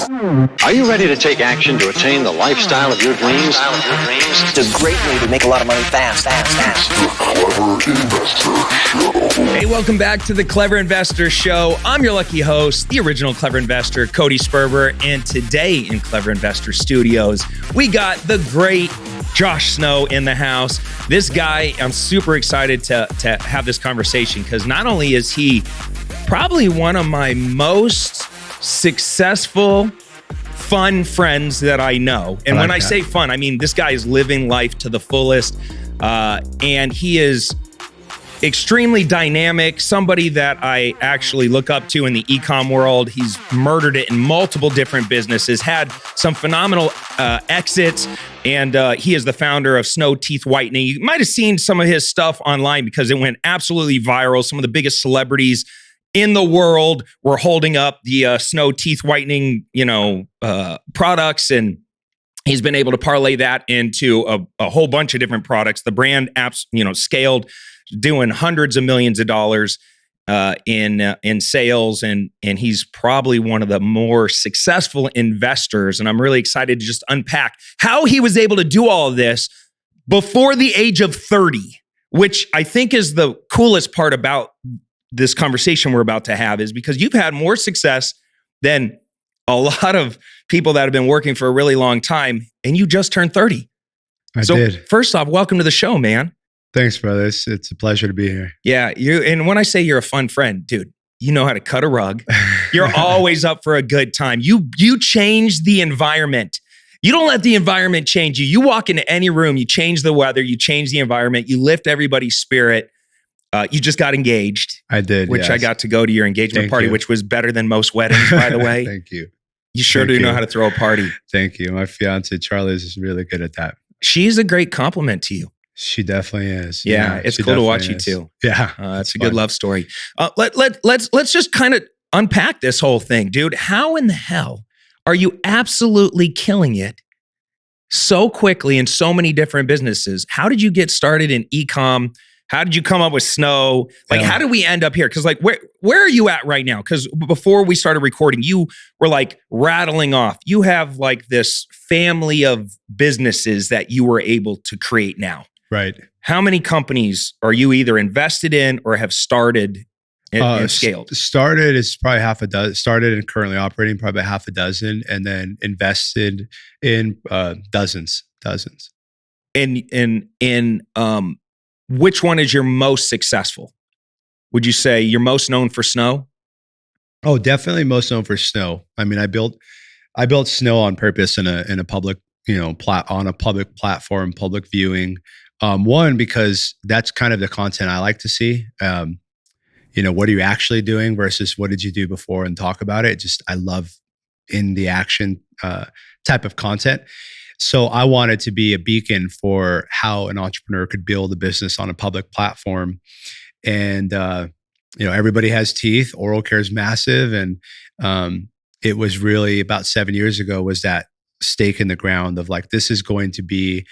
Are you ready to take action to attain the lifestyle of your dreams? It's a great way to make a lot of money fast. Hey, welcome back to the Clever Investor Show. I'm your lucky host, the original Clever Investor, Cody Sperber. And today in Clever Investor Studios, we got the great Josh Snow in the house. This guy, I'm super excited to have this conversation because not only is he probably one of my most successful, fun friends that I know. And when I say fun, I mean, this guy is living life to the fullest. And he is extremely dynamic, somebody that I actually look up to in the e-com world. He's murdered it in multiple different businesses, had some phenomenal exits, and he is the founder of Snow Teeth Whitening. You might have seen some of his stuff online because it went absolutely viral. Some of the biggest celebrities in the world were holding up the Snow Teeth Whitening, products, and he's been able to parlay that into a whole bunch of different products. The brand apps, scaled, doing hundreds of millions of dollars in sales, and he's probably one of the more successful investors. And I'm really excited to just unpack how he was able to do all of this before the age of 30, which I think is the coolest part about this conversation we're about to have, is because you've had more success than a lot of people that have been working for a really long time, and you just turned 30. I did. First off, welcome to the show, man. Thanks, brother. It's a pleasure to be here. Yeah, and when I say you're a fun friend, dude, you know how to cut a rug. You're always up for a good time. You change the environment. You don't let the environment change you. You walk into any room, you change the weather, you change the environment, you lift everybody's spirit. You just got engaged. I did, which yes. I got to go to your engagement Thank party, you. which was better than most weddings, by the way. Thank you. You sure do know how to throw a party. Thank you. My fiance, Charlie, is really good at that. She's a great compliment to you. She definitely is. Yeah, it's cool to watch you too. Yeah. It's a good love story. Let's just kind of unpack this whole thing, dude. How in the hell are you absolutely killing it so quickly in so many different businesses? How did you get started in e-com? How did you come up with Snow? How did we end up here? Because where are you at right now? Because before we started recording, you were rattling off. You have this family of businesses that you were able to create now. Right. How many companies are you either invested in or have started and scaled? Started is probably half a dozen. Started and currently operating probably half a dozen, and then invested in dozens. Which one is your most successful? Would you say you're most known for Snow? Oh, definitely most known for Snow. I mean, I built Snow on purpose in a public, on a public platform, public viewing. One, because that's kind of the content I like to see. What are you actually doing versus what did you do before, and talk about it. I love in the action type of content. So I wanted to be a beacon for how an entrepreneur could build a business on a public platform. And, everybody has teeth. Oral care is massive. And it was really about 7 years ago was that stake in the ground of this is going to be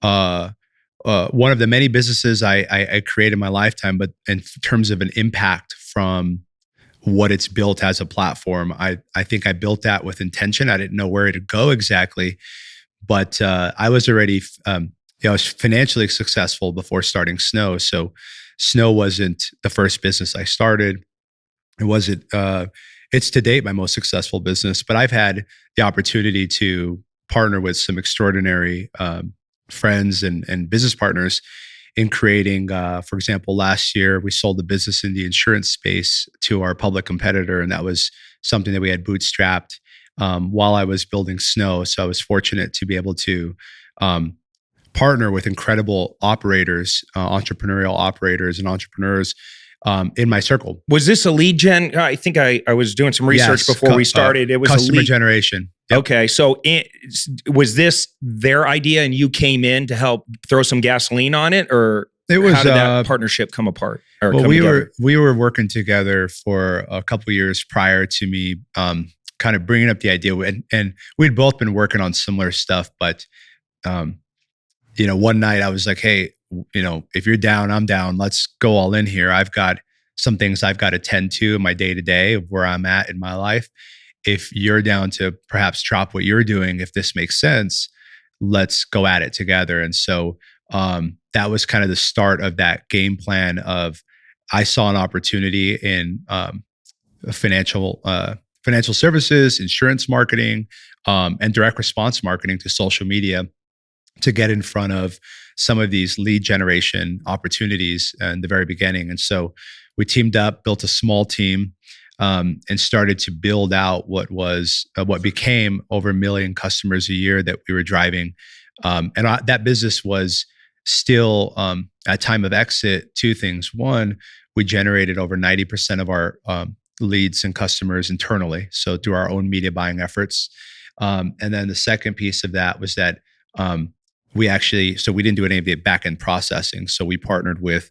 one of the many businesses I created in my lifetime. But in terms of an impact from what it's built as a platform, I think I built that with intention. I didn't know where to go exactly. But I was already, I was financially successful before starting Snow. So Snow wasn't the first business I started. It's to date my most successful business. But I've had the opportunity to partner with some extraordinary friends and business partners in creating, for example, last year we sold the business in the insurance space to our public competitor. And that was something that we had bootstrapped while I was building Snow. So I was fortunate to be able to partner with incredible operators, entrepreneurial operators and entrepreneurs in my circle. Was this a lead gen? I think I was doing some research before we started. It was customer a lead generation. Yep. Okay. So was this their idea and you came in to help throw some gasoline on it, or it was, how did that partnership come apart? We were working together for a couple of years prior to me kind of bringing up the idea, and we'd both been working on similar stuff. But one night I was like, hey, if you're down, I'm down. Let's go all in here. I've got some things I've got to tend to in my day to day of where I'm at in my life. if you're down to perhaps drop what you're doing, if this makes sense, let's go at it together. And so that was kind of the start of that game plan of I saw an opportunity in financial services, insurance marketing, and direct response marketing to social media to get in front of some of these lead generation opportunities in the very beginning. And so we teamed up, built a small team, and started to build out what became over 1 million customers a year that we were driving. That business was still, at time of exit, two things. One, we generated over 90% of our leads and customers internally, so through our own media buying efforts. And then the second piece of that was that we didn't do any of the back end processing. So we partnered with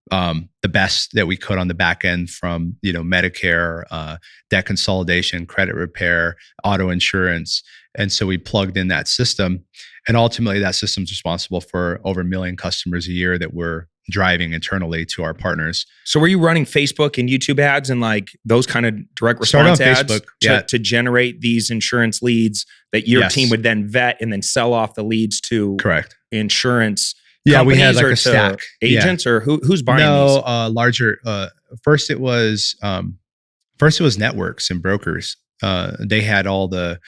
the best that we could on the back end from Medicare, debt consolidation, credit repair, auto insurance. And so we plugged in that system. And ultimately that system's responsible for over 1 million customers a year that we're driving internally to our partners. So were you running Facebook and YouTube ads and like those kind of direct response ads Facebook, to generate these insurance leads that your team would then vet and then sell off the leads to correct insurance we had like or a stack. agents or who's buying these? Larger. First it was networks and brokers. They had all the,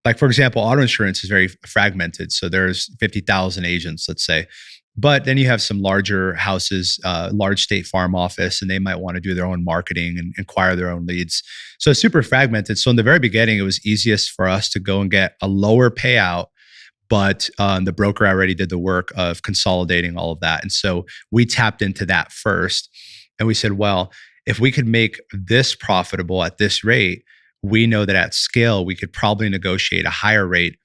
like, for example, auto insurance is very fragmented. So there's 50,000 agents, let's say. But then you have some larger houses, large state farm office, and they might want to do their own marketing and acquire their own leads. So it's super fragmented. So in the very beginning, it was easiest for us to go and get a lower payout, but the broker already did the work of consolidating all of that. And so we tapped into that first. And we said, well, if we could make this profitable at this rate, we know that at scale, we could probably negotiate a higher rate.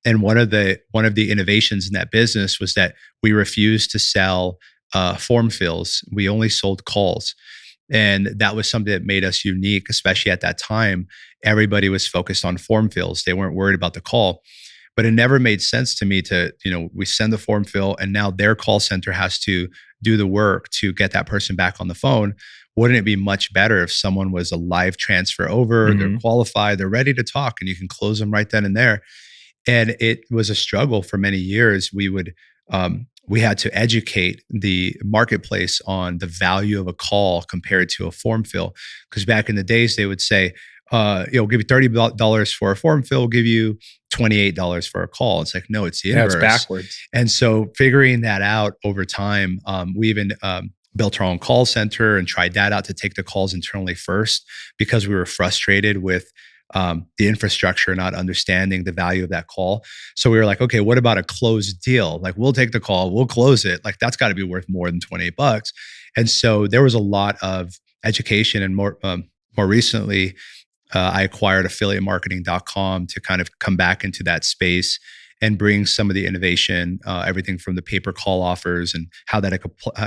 And one of the innovations in that business was that we refused to sell form fills. We only sold calls. And that was something that made us unique, especially at that time. Everybody was focused on form fills. They weren't worried about the call. But it never made sense to me to, we send the form fill and now their call center has to do the work to get that person back on the phone. Wouldn't it be much better if someone was a live transfer over, they're qualified, they're ready to talk, and you can close them right then and there? And it was a struggle for many years. We had to educate the marketplace on the value of a call compared to a form fill. Because back in the days, they would say, we'll give you $30 for a form fill, we'll give you $28 for a call. It's like, no, it's the inverse. It's backwards. And so figuring that out over time, we even built our own call center and tried that out to take the calls internally first because we were frustrated with the infrastructure, not understanding the value of that call. So we were like, okay, what about a closed deal? Like, we'll take the call, we'll close it. Like, that's got to be worth more than $28. And so there was a lot of education, and more recently, I acquired affiliatemarketing.com to kind of come back into that space and bring some of the innovation, everything from the pay-per call offers and how that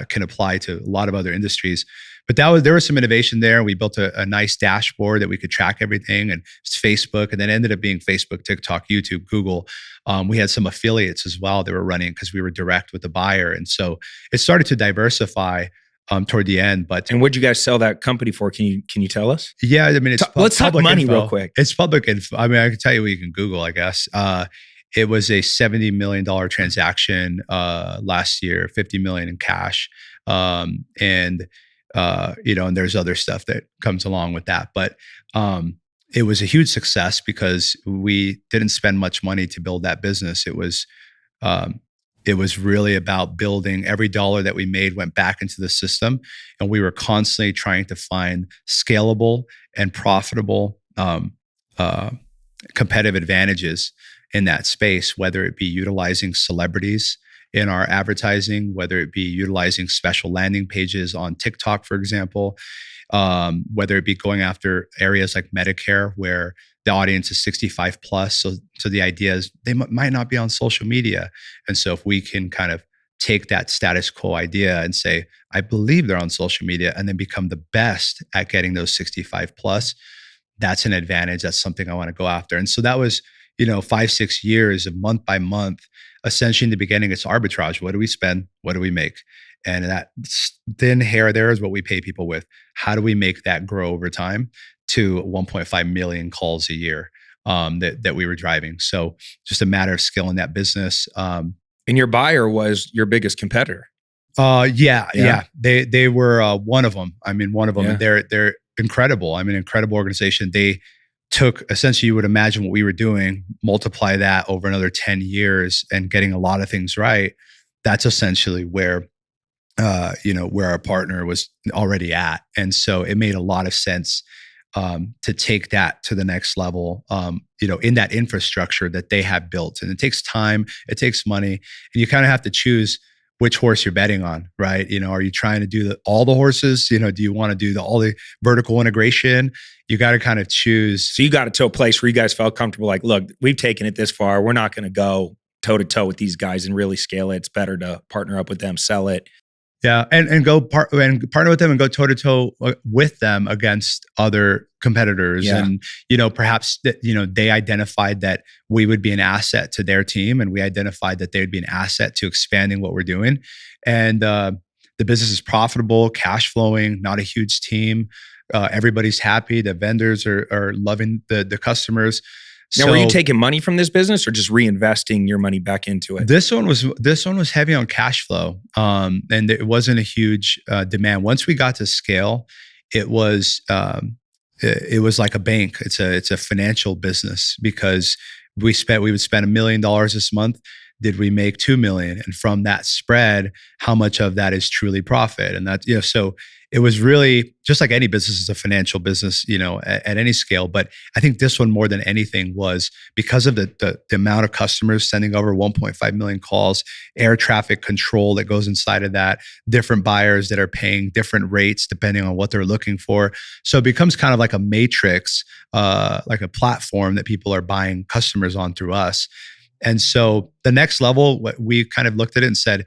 can apply to a lot of other industries. But there was some innovation there. We built a nice dashboard that we could track everything, and it's Facebook, and then ended up being Facebook, TikTok, YouTube, Google. We had some affiliates as well that were running because we were direct with the buyer. And so it started to diversify toward the end. And what'd you guys sell that company for? Can you tell us? Yeah, I mean, let's talk money info. real quick. It's public info. I mean, I can tell you what you can Google, I guess. It was a $70 million transaction last year, $50 million in cash, and there's other stuff that comes along with that. But it was a huge success because we didn't spend much money to build that business. It was really about building. Every dollar that we made went back into the system, and we were constantly trying to find scalable and profitable competitive advantages in that space, whether it be utilizing celebrities in our advertising, whether it be utilizing special landing pages on TikTok, for example, whether it be going after areas like Medicare where the audience is 65 plus. So the idea is they might not be on social media. And so if we can kind of take that status quo idea and say, I believe they're on social media, and then become the best at getting those 65 plus, that's an advantage. That's something I want to go after. And so that was, 5-6 years of month by month. Essentially in the beginning, it's arbitrage. What do we spend? What do we make? And that thin hair there is what we pay people with. How do we make that grow over time to 1.5 million calls a year that we were driving. So just a matter of scaling that business. And your buyer was your biggest competitor. Yeah. They were one of them. I mean, one of them. Yeah. They're incredible. I mean, incredible organization. They took essentially, you would imagine what we were doing, multiply that over another 10 years and getting a lot of things right. That's essentially where where our partner was already at. And so it made a lot of sense to take that to the next level, in that infrastructure that they have built. And it takes time, it takes money, and you kind of have to choose which horse you're betting on, right? Are you trying to do all the horses? Do you want to do all the vertical integration? You got to kind of choose. So you got it to a place where you guys felt comfortable, like, look, we've taken it this far. We're not going to go toe to toe with these guys and really scale it. It's better to partner up with them, sell it. Yeah, and partner with them and go toe to toe with them against other competitors. Yeah. And perhaps they identified that we would be an asset to their team, and we identified that they would be an asset to expanding what we're doing. And the business is profitable, cash flowing, not a huge team. Everybody's happy. The vendors are loving the customers. Now, were you taking money from this business or just reinvesting your money back into it? This one was heavy on cash flow, and it wasn't a huge demand. Once we got to scale, it was like a bank. It's a financial business, because we would spend $1 million this month. Did we make 2 million? And from that spread, how much of that is truly profit? And that, so it was really just like any business is a financial business, at any scale. But I think this one more than anything was because of the amount of customers sending over 1.5 million calls, air traffic control that goes inside of that, different buyers that are paying different rates depending on what they're looking for. So it becomes kind of like a matrix, like a platform that people are buying customers on through us. And so the next level, we kind of looked at it and said,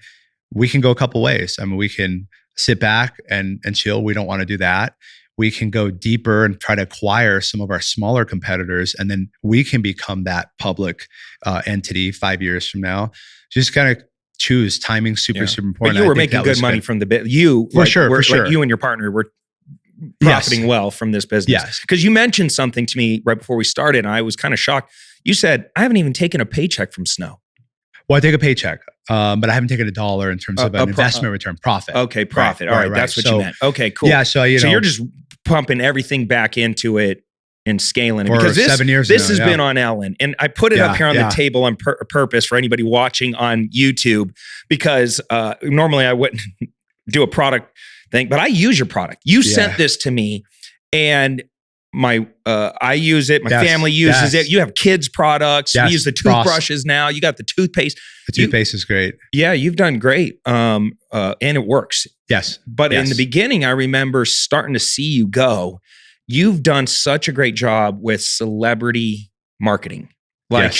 we can go a couple ways. I mean, we can sit back and chill. We don't want to do that. We can go deeper and try to acquire some of our smaller competitors, and then we can become that public entity 5 years from now. Just kind of choose. Timing super important. But you were making good money from the bit. For sure. Like you and your partner were profiting well from this business. Yes. Because you mentioned something to me right before we started, and I was kind of shocked. You said, I haven't even taken a paycheck from Snow. Well, I take a paycheck, but I haven't taken $1 in terms of an investment return, profit. Okay, profit. All right. That's what you meant. Okay, cool. Yeah, so you're just pumping everything back into it and scaling it. For because 7 years this now, has been on Ellen. And I put it up here on the table on purpose for anybody watching on YouTube, because normally I wouldn't do a product thing, but I use your product. You sent this to me, and I use it. My family uses it. You have kids products. We use the toothbrushes now. You got the toothpaste. The toothpaste is great. Yeah, you've done great. And it works. Yes. But in the beginning, I remember starting to see you go. You've done such a great job with celebrity marketing. Like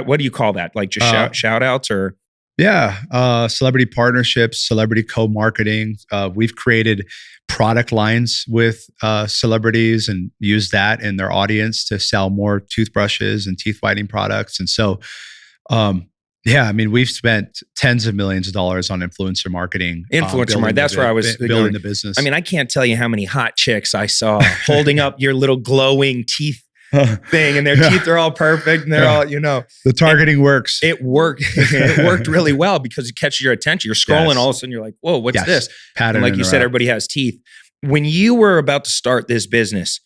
what do you call that? Like just shout outs or? Yeah, celebrity partnerships, celebrity co-marketing. We've created product lines with celebrities and used that in their audience to sell more toothbrushes and teeth whitening products. And so, we've spent tens of millions of dollars on influencer marketing. That's where I was building the business. I mean, I can't tell you how many hot chicks I saw holding up your little glowing teeth thing, and their teeth are all perfect, and they're all, the targeting works. It worked. It worked really well because it catches your attention. You're scrolling, all of a sudden you're like, whoa, what's this? Pattern. And like you said, everybody has teeth. When you were about to start this business,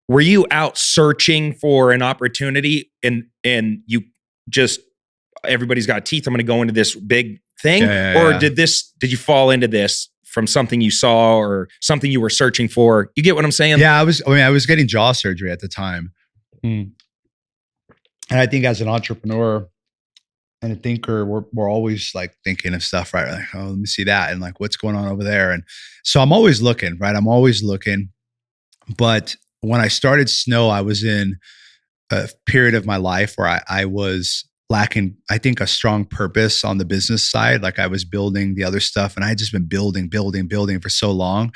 were you out searching for an opportunity and you just, everybody's got teeth, I'm going to go into this big thing? Or did you fall into this from something you saw or something you were searching for? You get what I'm saying? Yeah, I was getting jaw surgery at the time. And I think as an entrepreneur and a thinker, we're always like thinking of stuff, right? Like, oh, let me see that. And like, what's going on over there? And so I'm always looking, right? I'm always looking. But when I started Snow, I was in a period of my life where I was lacking, I think, a strong purpose on the business side. Like I was building the other stuff, and I had just been building for so long.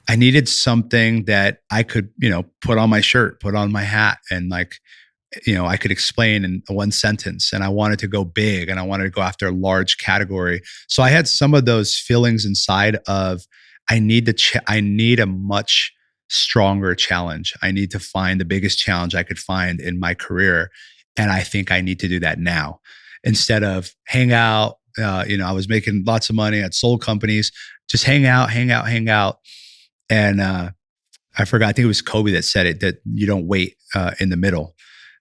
I needed something that I could, put on my shirt, put on my hat, and like, I could explain in one sentence. And I wanted to go big, and I wanted to go after a large category. So I had some of those feelings inside of, I need a much stronger challenge. I need to find the biggest challenge I could find in my career. And I think I need to do that now instead of hang out. I was making lots of money. I'd sold companies, just hang out. And I forgot, I think it was Kobe that said it, that you don't wait in the middle.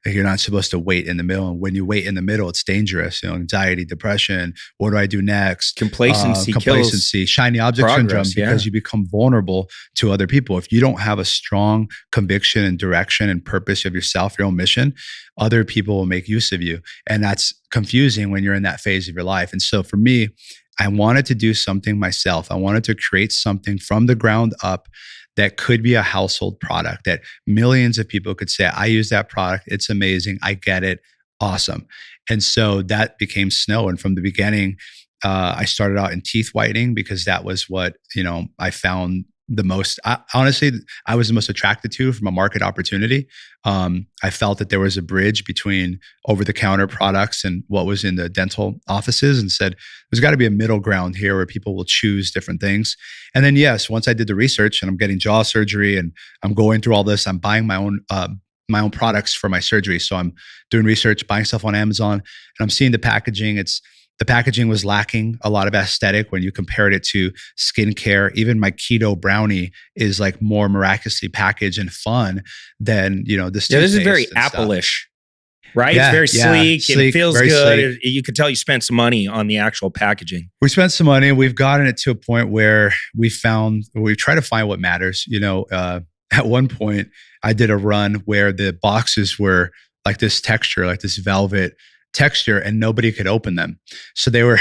You're not supposed to wait in the middle. And when you wait in the middle, it's dangerous. Anxiety, depression. What do I do next? Complacency, shiny object progress, syndrome, because you become vulnerable to other people. If you don't have a strong conviction and direction and purpose of yourself, your own mission, other people will make use of you. And that's confusing when you're in that phase of your life. And so for me, I wanted to do something myself. I wanted to create something from the ground up that could be a household product that millions of people could say, I use that product. It's amazing. I get it. Awesome. And so that became Snow. And from the beginning, I started out in teeth whitening because that was what, I found the most, honestly, I was the most attracted to from a market opportunity. I felt that there was a bridge between over-the-counter products and what was in the dental offices, and said, there's got to be a middle ground here where people will choose different things. And then, yes, once I did the research and I'm getting jaw surgery and I'm going through all this, I'm buying my own products for my surgery. So I'm doing research, buying stuff on Amazon, and I'm seeing the packaging. The packaging was lacking a lot of aesthetic when you compared it to skincare. Even my keto brownie is like more miraculously packaged and fun than, this. Yeah, this is very Apple-ish, right? Yeah, it's very sleek. It feels good. Sleek. You could tell you spent some money on the actual packaging. We spent some money. We've gotten it to a point where we try to find what matters. At one point I did a run where the boxes were like this texture, like this velvet texture, and nobody could open them. So they were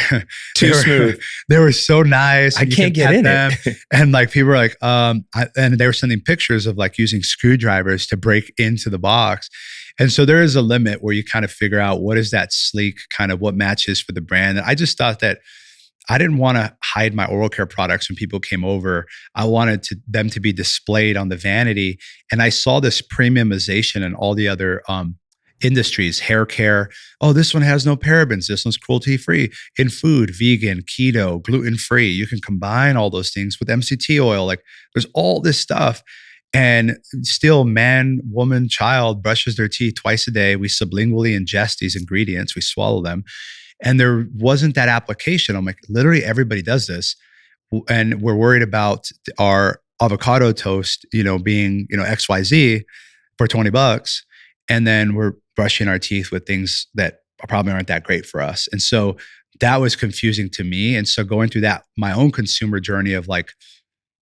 smooth. They were so nice. I can't get in them. And like people were like, and they were sending pictures of like using screwdrivers to break into the box. And so there is a limit where you kind of figure out what is that sleek kind of what matches for the brand. And I just thought that I didn't want to hide my oral care products when people came over. I wanted them to be displayed on the vanity. And I saw this premiumization in all the other industries, hair care. Oh, this one has no parabens. This one's cruelty-free. In food, vegan, keto, gluten-free. You can combine all those things with MCT oil. Like there's all this stuff. And still, man, woman, child brushes their teeth twice a day. We sublingually ingest these ingredients. We swallow them. And there wasn't that application. I'm like, literally everybody does this. And we're worried about our avocado toast, being, XYZ for $20. And then we're brushing our teeth with things that probably aren't that great for us. And so that was confusing to me. And so going through that, my own consumer journey of like,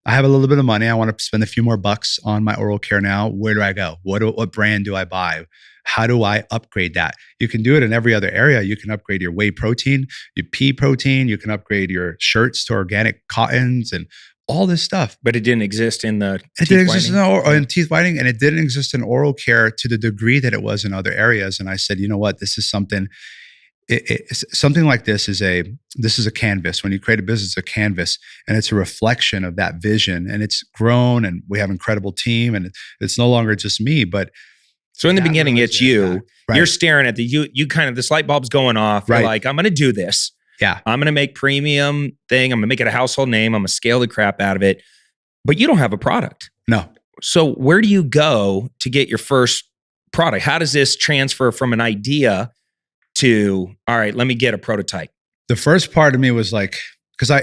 I have a little bit of money. I want to spend a few more bucks on my oral care now. Where do I go? What brand do I buy? How do I upgrade that? You can do it in every other area. You can upgrade your whey protein, your pea protein. You can upgrade your shirts to organic cottons and all this stuff. But it didn't exist in the It didn't exist in teeth whitening, and it didn't exist in oral care to the degree that it was in other areas. And I said, you know what? This is something. Something like this is a canvas. When you create a business, it's a canvas, and it's a reflection of that vision. And it's grown, and we have an incredible team, and it's no longer just me. But so in the beginning, it's you. Right. You're staring at you kind of, this light bulb's going off. You're like, I'm going to do this. Yeah. I'm going to make premium thing. I'm going to make it a household name. I'm going to scale the crap out of it. But you don't have a product. No. So where do you go to get your first product? How does this transfer from an idea to, all right, let me get a prototype? The first part of me was like, because I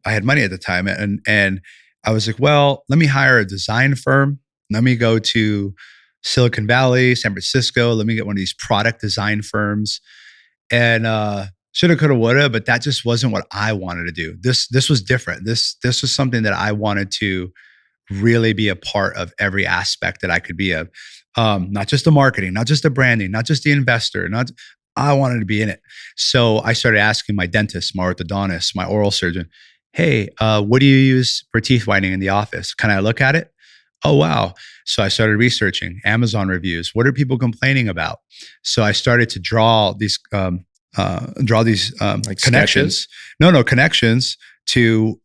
had money at the time, and I was like, well, let me hire a design firm. Let me go to Silicon Valley, San Francisco. Let me get one of these product design firms. And shoulda, coulda, woulda, but that just wasn't what I wanted to do. This was different. This was something that I wanted to really be a part of every aspect that I could be of. Not just the marketing, not just the branding, not just the investor, I wanted to be in it. So I started asking my dentist, my orthodontist, my oral surgeon, hey, what do you use for teeth whitening in the office? Can I look at it? Oh, wow. So I started researching Amazon reviews. What are people complaining about? So I started to draw these like connections. sketches? Connections to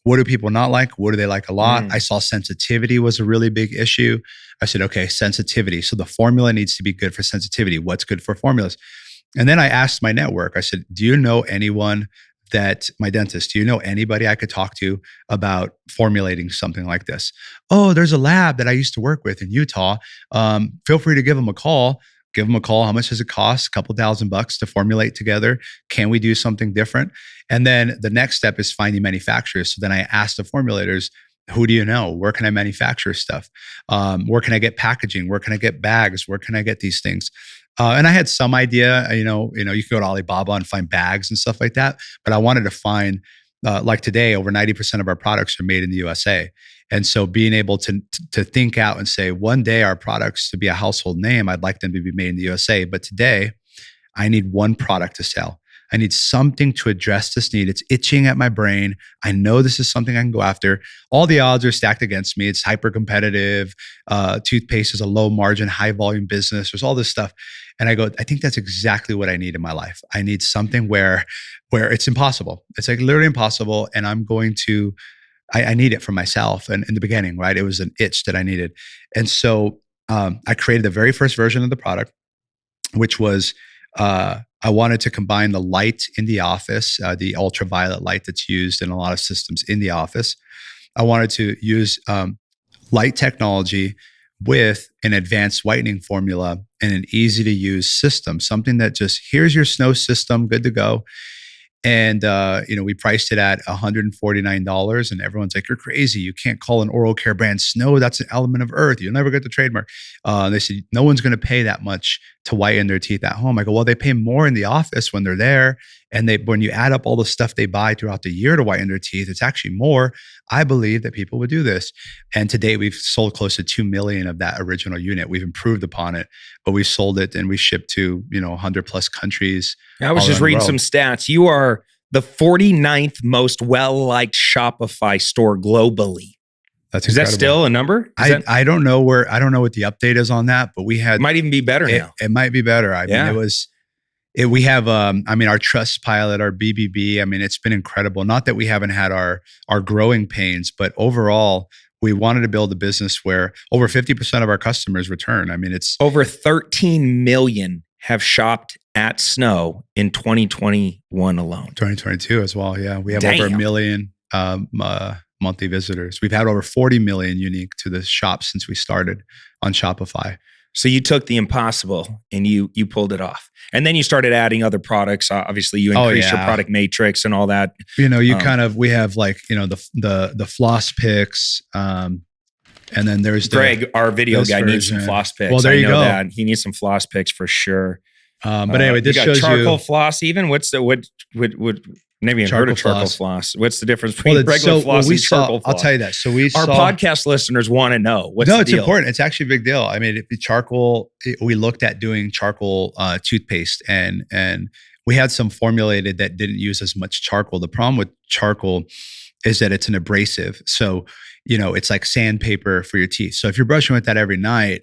what do people not like? What do they like a lot? I saw sensitivity was a really big issue. I said, okay, sensitivity. So the formula needs to be good for sensitivity. What's good for formulas? And then I asked my network, I said, do you know anyone my dentist, do you know anybody I could talk to about formulating something like this? Oh, there's a lab that I used to work with in Utah. Feel free to give them a call. Give them a call. How much does it cost? A couple $1,000 to formulate together. Can we do something different? And then the next step is finding manufacturers. So then I asked the formulators, who do you know? Where can I manufacture stuff? Where can I get packaging? Where can I get bags? Where can I get these things? And I had some idea, you can go to Alibaba and find bags and stuff like that. But I wanted to find, like today, over 90% of our products are made in the USA. And so being able to think out and say, one day our products to be a household name, I'd like them to be made in the USA. But today, I need one product to sell. I need something to address this need. It's itching at my brain. I know this is something I can go after. All the odds are stacked against me. It's hyper competitive. Toothpaste is a low margin, high volume business. There's all this stuff. And I go, I think that's exactly what I need in my life. I need something where it's impossible. It's like literally impossible. And I'm going to, I need it for myself. And in the beginning, right, it was an itch that I needed. And so I created the very first version of the product, which was, I wanted to combine the light in the office, the ultraviolet light that's used in a lot of systems in the office. I wanted to use light technology with an advanced whitening formula and an easy to use system, something that just, here's your snow system, good to go. And, we priced it at $149 and everyone's like, you're crazy. You can't call an oral care brand Snow. That's an element of earth. You'll never get the trademark. They said, no one's going to pay that much to whiten their teeth at home. I go, well, they pay more in the office when they're there. And when you add up all the stuff they buy throughout the year to whiten their teeth, it's actually more. I believe that people would do this. And to date, we've sold close to 2 million of that original unit. We've improved upon it, but we sold it and we shipped to, 100 plus countries. I was just reading some stats. You are the 49th most well-liked Shopify store globally. That's incredible. Is that still a number? I don't know I don't know what the update is on that, but we had. It might even be better now. It might be better. I mean, we have, our Trust Pilot, our BBB. I mean, it's been incredible. Not that we haven't had our growing pains, but overall, we wanted to build a business where over 50% of our customers return. I mean, it's over 13 million have shopped at Snow in 2021 alone. 2022 as well. Yeah. We have over 1 million monthly visitors. We've had over 40 million unique to the shop since we started on Shopify. So you took the impossible and you pulled it off. And then you started adding other products. Obviously, you increased your product matrix and all that. We have the floss picks. And then there's Greg, our video guy, needs some floss picks. Well, there you go. That. He needs some floss picks for sure. But anyway, this shows you charcoal floss. Even what's maybe I've heard of charcoal floss. What's the difference between regular floss and charcoal floss? I'll tell you that. So our podcast listeners want to know what's the deal. It's important. It's actually a big deal. I mean, we looked at doing charcoal toothpaste and we had some formulated that didn't use as much charcoal. The problem with charcoal is that it's an abrasive. So, it's like sandpaper for your teeth. So if you're brushing with that every night,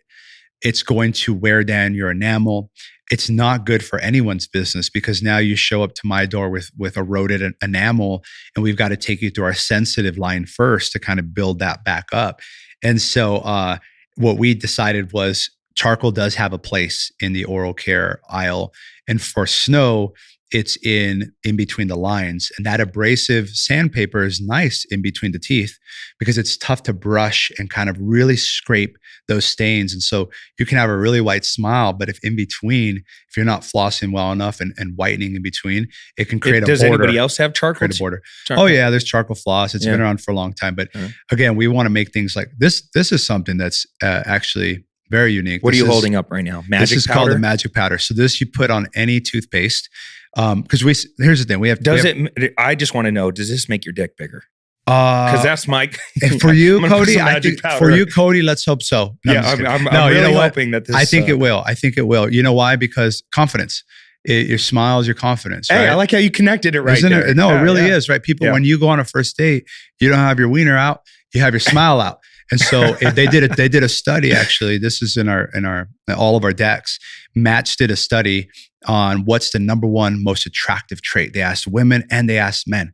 it's going to wear down your enamel. It's not good for anyone's business because now you show up to my door with eroded enamel and we've got to take you through our sensitive line first to kind of build that back up. And so what we decided was charcoal does have a place in the oral care aisle. And for Snow, it's in between the lines. And that abrasive sandpaper is nice in between the teeth because it's tough to brush and kind of really scrape those stains. And so you can have a really white smile, but if you're not flossing well enough and whitening in between, it can create a border. Does anybody else have charcoal? Create a border. Charcoal. Oh yeah, there's charcoal floss. It's been around for a long time. But again, we want to make things like this. This is something that's actually very unique. What are you holding up right now? Magic powder? This is called the magic powder. So this you put on any toothpaste. Because here's the thing, I just want to know, does this make your dick bigger? Because that's my for you, Cody. I think for you, Cody. Let's hope so. No, I'm really hoping that this. I think it will. I think it will. You know why? Because confidence. Your smile is your confidence. Right? Hey, I like how you connected it right there. No, it really is right. People, when you go on a first date, you don't have your wiener out. You have your smile out. And so they did a study. Actually, this is in all of our decks. Match did a study on what's the number one most attractive trait. They asked women and they asked men.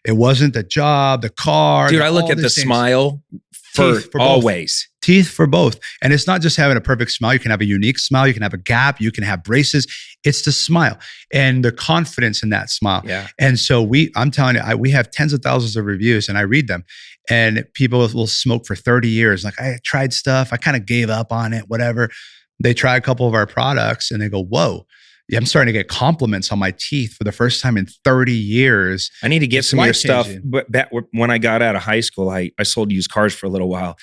It wasn't the job, the car. Dude, I look at the smile for always. Teeth for both. And it's not just having a perfect smile. You can have a unique smile. You can have a gap. You can have braces. It's the smile and the confidence in that smile. Yeah. And so I'm telling you, we have tens of thousands of reviews and I read them, and people will smoke for 30 years. Like, I tried stuff. I kind of gave up on it, whatever. They try a couple of our products and they go, whoa, yeah, I'm starting to get compliments on my teeth for the first time in 30 years. I need to get some of your stuff. life-changing. But when I got out of high school, I sold used cars for a little while.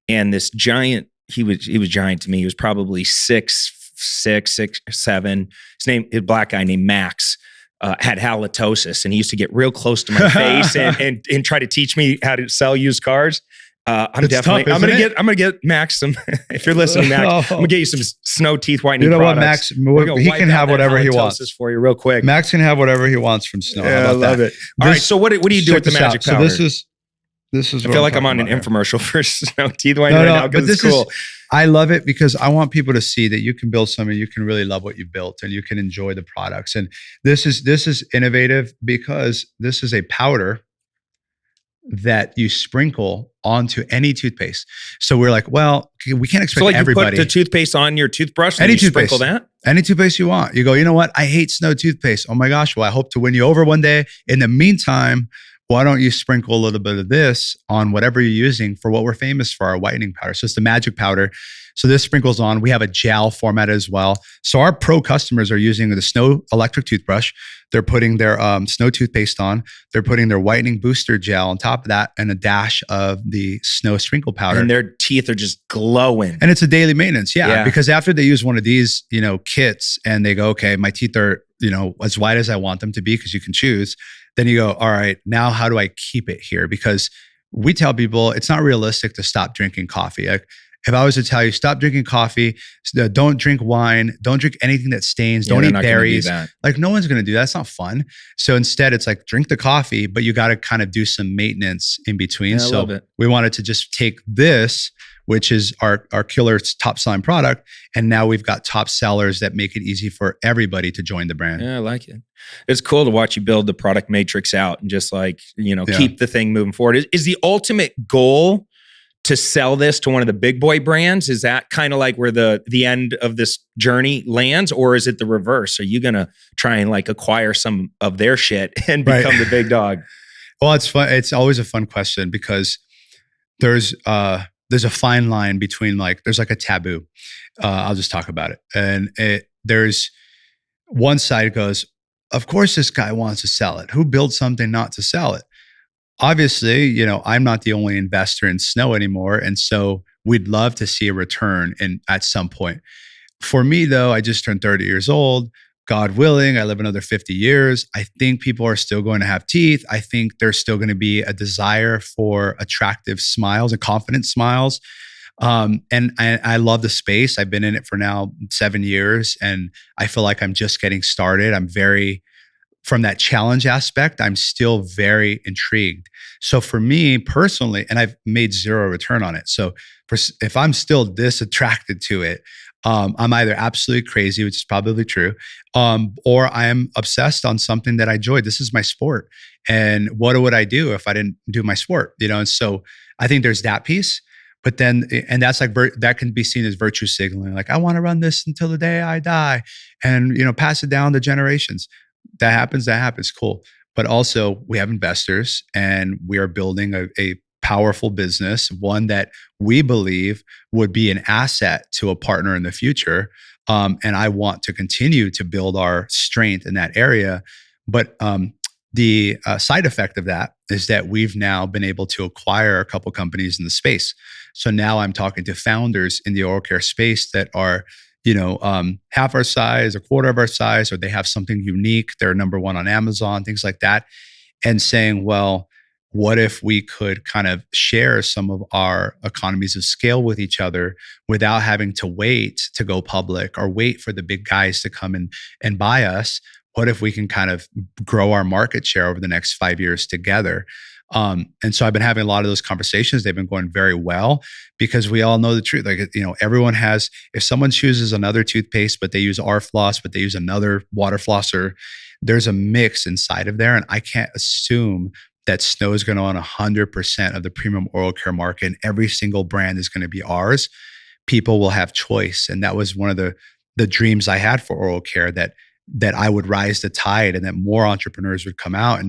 And this giant, he was giant to me. He was probably 6'7". His black guy named Max, had halitosis, and he used to get real close to my face and try to teach me how to sell used cars. I'm gonna get Max some. If you're listening, Max, I'm gonna get you some snow teeth whitening. You know products. what, Max? He can have whatever he wants for you, real quick. Max can have whatever he wants from snow. Yeah, I love it. All right, so what do you do with the magic powder? So this is. I feel like I'm on an infomercial for snow teeth whitening right now because it's cool. I love it because I want people to see that you can build something, you can really love what you built, and you can enjoy the products. And this is innovative because this is a powder that you sprinkle onto any toothpaste. So we're like, well, we can't expect everybody. You put the toothpaste on your toothbrush and any you toothpaste, sprinkle that? Any toothpaste you want. You go, you know what? I hate snow toothpaste. Oh my gosh. Well, I hope to win you over one day. In the meantime, why don't you sprinkle a little bit of this on whatever you're using for what we're famous for, our whitening powder. So it's the magic powder. So this sprinkles on. We have a gel format as well. So our pro customers are using the Snow electric toothbrush. They're putting their Snow toothpaste on. They're putting their whitening booster gel on top of that and a dash of the Snow sprinkle powder. And their teeth are just glowing. And it's a daily maintenance. Yeah. Because after they use one of these, kits and they go, okay, my teeth are, as white as I want them to be, because you can choose. Then you go, all right, now how do I keep it here? Because we tell people it's not realistic to stop drinking coffee. Like, if I was to tell you, stop drinking coffee, don't drink wine, don't drink anything that stains, don't eat berries. Like, no one's going to do that. It's not fun. So instead, it's like, drink the coffee, but you got to kind of do some maintenance in between. Yeah, I love it. We wanted to just take this, which is our killer top selling product, and now we've got top sellers that make it easy for everybody to join the brand. Yeah, I like it. It's cool to watch you build the product matrix out and just keep the thing moving forward. Is the ultimate goal to sell this to one of the big boy brands? Is that kind of like where the end of this journey lands, or is it the reverse? Are you going to try and acquire some of their shit and become the big dog? Well, it's fun. It's always a fun question because there's a fine line between there's a taboo. I'll just talk about it. And there's one side goes, of course this guy wants to sell it. Who builds something not to sell it? Obviously, I'm not the only investor in Snow anymore. And so we'd love to see a return at some point. For me, though, I just turned 30 years old. God willing, I live another 50 years. I think people are still going to have teeth. I think there's still going to be a desire for attractive smiles and confident smiles. And I love the space. I've been in it for now 7 years, and I feel like I'm just getting started. From that challenge aspect, I'm still very intrigued. So for me personally, and I've made zero return on it. So if I'm still this attracted to it, I'm either absolutely crazy, which is probably true, or I am obsessed on something that I enjoy. This is my sport. And what would I do if I didn't do my sport? And so I think there's that piece. But then, and that's that can be seen as virtue signaling. Like, I want to run this until the day I die and, pass it down to generations. That happens, cool. But also we have investors and we are building a powerful business, one that we believe would be an asset to a partner in the future. And I want to continue to build our strength in that area. But the side effect of that is that we've now been able to acquire a couple companies in the space. So now I'm talking to founders in the oral care space that are half our size, a quarter of our size, or they have something unique. They're number one on Amazon, things like that. And saying, well, what if we could kind of share some of our economies of scale with each other without having to wait to go public or wait for the big guys to come in and buy us? What if we can kind of grow our market share over the next 5 years together? And so I've been having a lot of those conversations. They've been going very well because we all know the truth. Everyone has, if someone chooses another toothpaste, but they use our floss, but they use another water flosser, there's a mix inside of there. And I can't assume that Snow is going to own 100% of the premium oral care market, and every single brand is going to be ours, people will have choice. And that was one of the dreams I had for oral care, that I would rise the tide and that more entrepreneurs would come out,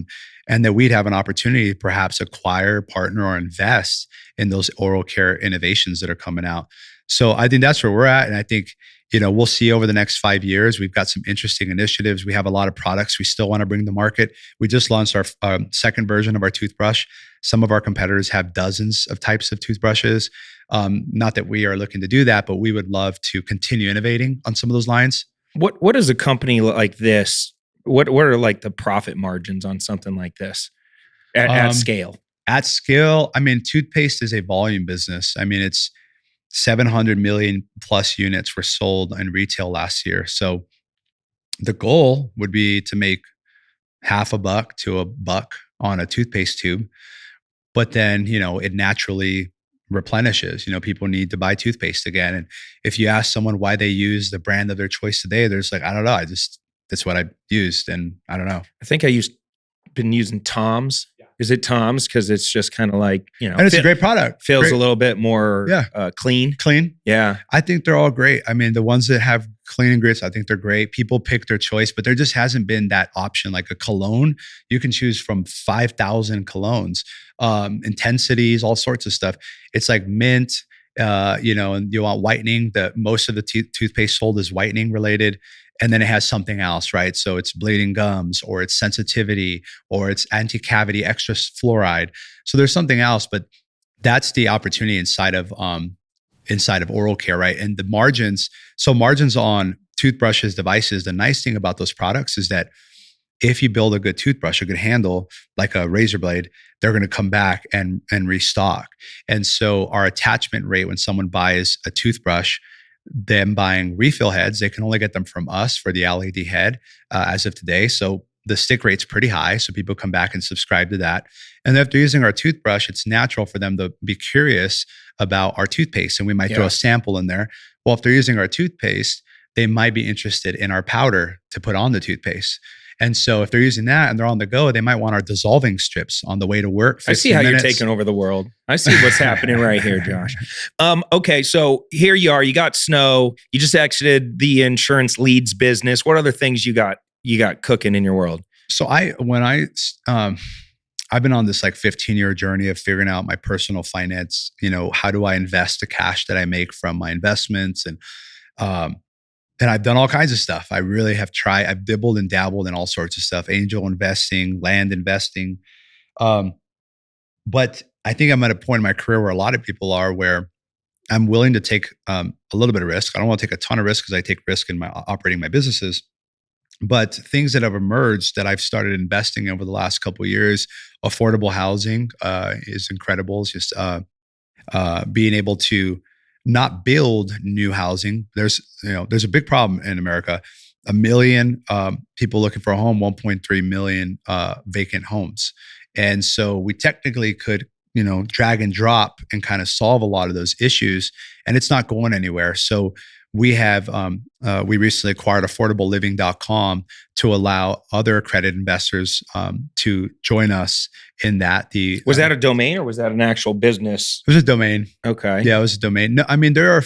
and that we'd have an opportunity to perhaps acquire, partner, or invest in those oral care innovations that are coming out. So I think that's where we're at. And I think, we'll see over the next 5 years. We've got some interesting initiatives. We have a lot of products we still want to bring to market. We just launched our second version of our toothbrush. Some of our competitors have dozens of types of toothbrushes. Not that we are looking to do that, but we would love to continue innovating on some of those lines. What is a company like this? What are like the profit margins on something like this at scale? At scale, toothpaste is a volume business. It's 700 million plus units were sold in retail last year. So the goal would be to make $0.50 to $1 on a toothpaste tube. But then, it naturally replenishes. People need to buy toothpaste again. And if you ask someone why they use the brand of their choice today, there's like, I don't know. That's what I used. And I don't know. I think been using Tom's. Yeah. Is it Tom's? Because it's just kind of like, and it's a great product. Feels a little bit more clean. Clean. Yeah. I think they're all great. The ones that have clean ingredients, I think they're great. People pick their choice, but there just hasn't been that option. Like a cologne, you can choose from 5,000 colognes, intensities, all sorts of stuff. It's like mint, and you want whitening. Most of the toothpaste sold is whitening related. And then it has something else, right? So it's bleeding gums, or it's sensitivity, or it's anti-cavity extra fluoride. So there's something else, but that's the opportunity inside of oral care, right? And the margins on toothbrushes, devices, the nice thing about those products is that if you build a good toothbrush, a good handle, like a razor blade, they're going to come back and restock. And so our attachment rate when someone buys a toothbrush, them buying refill heads, they can only get them from us for the LED head as of today. So the stick rate's pretty high. So people come back and subscribe to that. And if they're using our toothbrush, it's natural for them to be curious about our toothpaste. And we might throw a sample in there. Well, if they're using our toothpaste, they might be interested in our powder to put on the toothpaste. And so if they're using that and they're on the go, they might want our dissolving strips on the way to work. I see how you're taking over the world. I see what's happening right here, Josh. Okay, so here you are. You got Snow. You just exited the insurance leads business. What other things you got cooking in your world? So I've been on this 15-year journey of figuring out my personal finance. How do I invest the cash that I make from my investments? And I've done all kinds of stuff. I really have tried. I've dibbled and dabbled in all sorts of stuff, angel investing, land investing. But I think I'm at a point in my career where a lot of people are, where I'm willing to take a little bit of risk. I don't want to take a ton of risk because I take risk in operating my businesses. But things that have emerged that I've started investing in over the last couple of years, affordable housing is incredible. It's just being able to not build new housing. There's a big problem in America. 1 million people looking for a home, 1.3 million vacant homes. And so we technically could, drag and drop and kind of solve a lot of those issues, and it's not going anywhere. So we have, we recently acquired affordableliving.com to allow other accredited investors to join us in that. Was that a domain, or was that an actual business? It was a domain. Okay. Yeah, it was a domain. No, there are a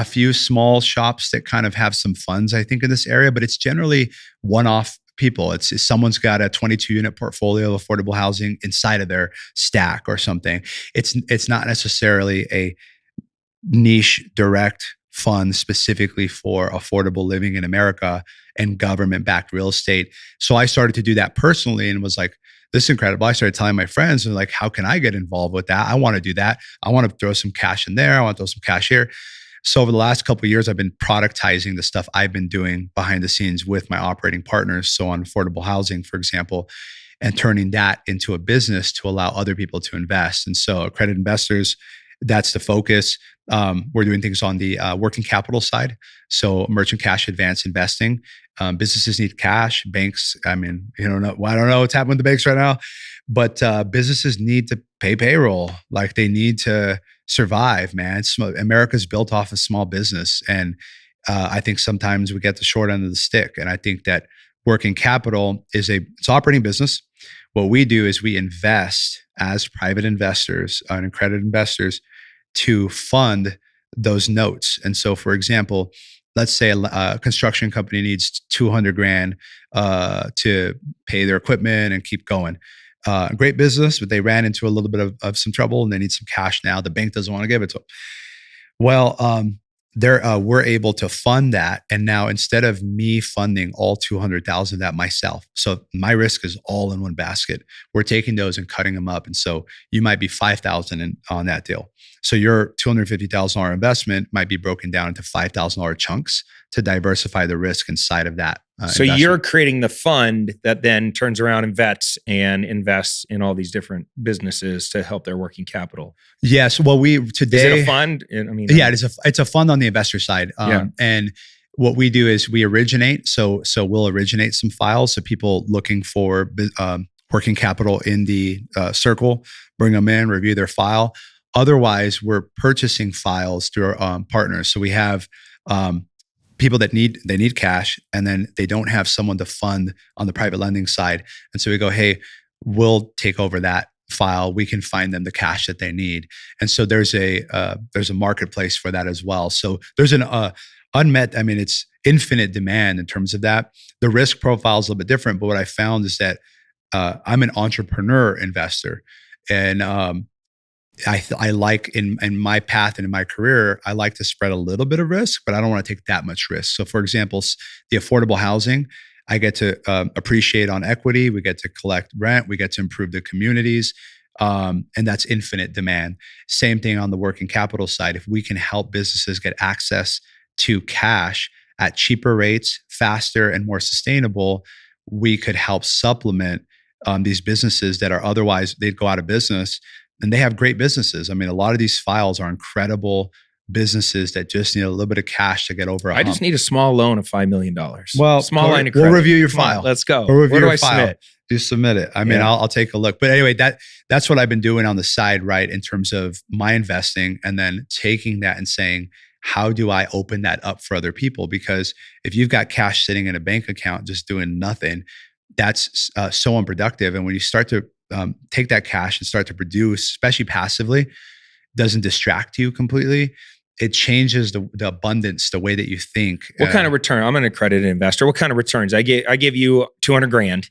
few small shops that kind of have some funds, I think, in this area, but it's generally one-off people. It's someone's got a 22-unit portfolio of affordable housing inside of their stack or something. It's not necessarily a niche direct fund specifically for affordable living in America and government-backed real estate. So I started to do that personally and was like, this is incredible. I started telling my friends, and how can I get involved with that? I want to do that. I want to throw some cash in there. I want to throw some cash here. So over the last couple of years, I've been productizing the stuff I've been doing behind the scenes with my operating partners. So on affordable housing, for example, and turning that into a business to allow other people to invest. And so accredited investors, that's the focus. We're doing things on the working capital side. So merchant cash advance investing. Businesses need cash. Banks, I don't know what's happening with the banks right now, but businesses need to pay payroll. They need to survive, man. America's built off of small business. And I think sometimes we get the short end of the stick. And I think that working capital it's operating business. what we do is we invest as private investors and accredited investors to fund those notes. And so, for example, let's say a construction company needs 200 grand to pay their equipment and keep going. Great business, but they ran into a little bit of some trouble and they need some cash now. The bank doesn't want to give it to them. Well, we're able to fund that. And now instead of me funding all 200,000 of that myself, so my risk is all in one basket. We're taking those and cutting them up. And so you might be 5,000 on that deal. So your $250,000 investment might be broken down into $5,000 chunks to diversify the risk inside of that. So you're creating the fund that then turns around and vets and invests in all these different businesses to help their working capital. Yes. Well, today is it a fund? I mean, yeah, it's a fund on the investor side. And what we do is we originate. So we'll originate some files. So people looking for working capital in the circle, bring them in, review their file. Otherwise, we're purchasing files through our partners. So we have people that need cash, and then they don't have someone to fund on the private lending side. And so we go, hey, we'll take over that file. We can find them the cash that they need. And so there's a marketplace for that as well. So there's an unmet, I mean, it's infinite demand in terms of that. The risk profile is a little bit different, but what I found is that I'm an entrepreneur investor, and I like in my path and in my career, I like to spread a little bit of risk, but I don't want to take that much risk. So for example, the affordable housing, I get to appreciate on equity. We get to collect rent. We get to improve the communities. And that's infinite demand. Same thing on the working capital side. If we can help businesses get access to cash at cheaper rates, faster and more sustainable, we could help supplement these businesses that are otherwise, they'd go out of business. And they have great businesses. I mean, a lot of these files are incredible businesses that just need a little bit of cash to get over a hump. I just need a small loan of $5 million. Well, small line of credit. We'll review your file. Let's go. We'll review Where do your I file. submit? Just submit it. I mean, I'll take a look. But anyway, that's what I've been doing on the side, right? In terms of my investing, and then taking that and saying, how do I open that up for other people? Because if you've got cash sitting in a bank account just doing nothing, that's so unproductive. And when you start to take that cash and start to produce, especially passively, doesn't distract you completely. It changes the abundance, the way that you think. What kind of return? I'm an accredited investor. What kind of returns? I give you 200 grand.